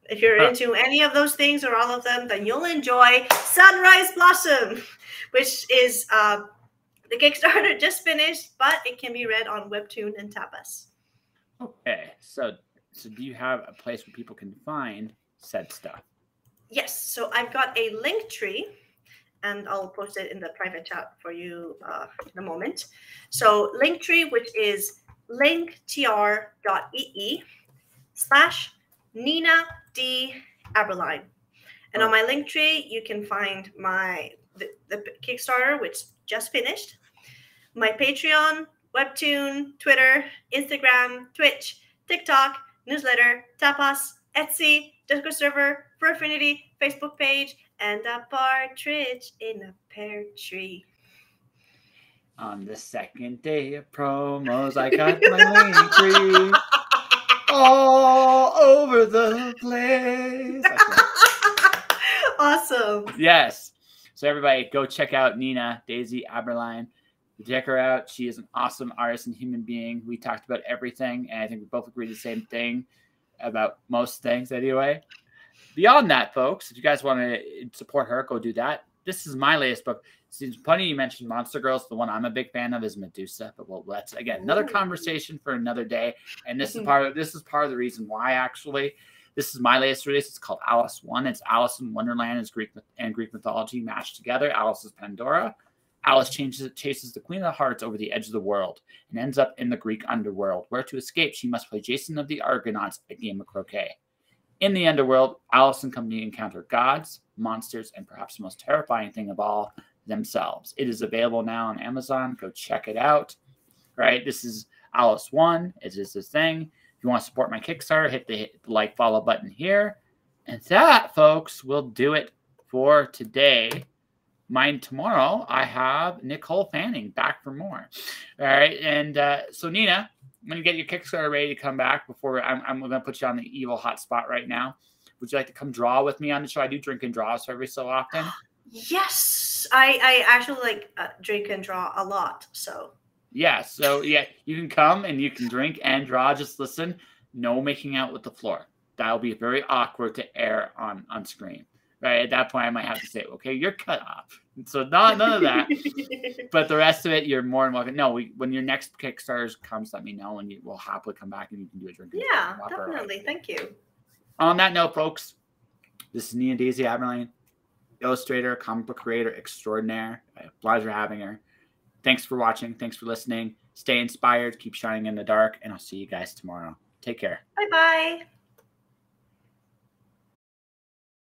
If you're into any of those things or all of them, then you'll enjoy Sunrise Blossom, which is the Kickstarter just finished, but it can be read on Webtoon and Tapas. Okay, so do you have a place where people can find said stuff? Yes, so I've got a link tree, and I'll post it in the private chat for you in a moment. So Linktree, which is linktr.ee/Nina D. Aberlein. And on my Linktree, you can find the Kickstarter, which just finished, my Patreon, Webtoon, Twitter, Instagram, Twitch, TikTok, newsletter, Tapas, Etsy, Discord server, Furfinity, Facebook page, and a partridge in a pear tree. On the second day of promos, I got my Linktree all over the place. Awesome. Yes. So everybody, go check out Nina, Daisy Aberlein. Check her out. She is an awesome artist and human being. We talked about everything, and I think we both agreed the same thing about most things anyway. Beyond that, folks, if you guys want to support her, go do that. This is my latest book. It's funny you mentioned Monster Girls. The one I'm a big fan of is Medusa, but that's again another conversation for another day. And this is part of the reason why actually. This is my latest release. It's called Alice 1. It's Alice in Wonderland and Greek mythology mashed together. Alice is Pandora. Alice chases the Queen of the Hearts over the edge of the world and ends up in the Greek underworld, where to escape she must play Jason of the Argonauts a game of croquet. In the underworld, Alice and company encounter gods, monsters, and perhaps the most terrifying thing of all, themselves. It is available now on Amazon. Go check it out. Right? This is Alice 1. It is this thing. If you want to support my Kickstarter, hit the like, follow button here. And that, folks, will do it for today. Mine tomorrow, I have Nicole Fanning back for more. All right. And so, Nina, I'm going to get your Kickstarter ready to come back before I'm going to put you on the evil hot spot right now. Would you like to come draw with me on the show? I do drink and draw so every so often. Yes. I actually like drink and draw a lot. So. Yeah, so yeah, you can come and you can drink and draw. Just listen, no making out with the floor. That'll be very awkward to air on screen. Right at that point, I might have to say, "Okay, you're cut off." So none of that. But the rest of it, you're more than welcome. No, when your next Kickstarter comes, let me know, and we'll happily come back and you can do a drink. Yeah, definitely. Thank you. On that note, folks, this is Nina Daisy Aberlein, illustrator, comic book creator extraordinaire. Pleasure having her. Thanks for watching. Thanks for listening. Stay inspired. Keep shining in the dark. And I'll see you guys tomorrow. Take care. Bye-bye.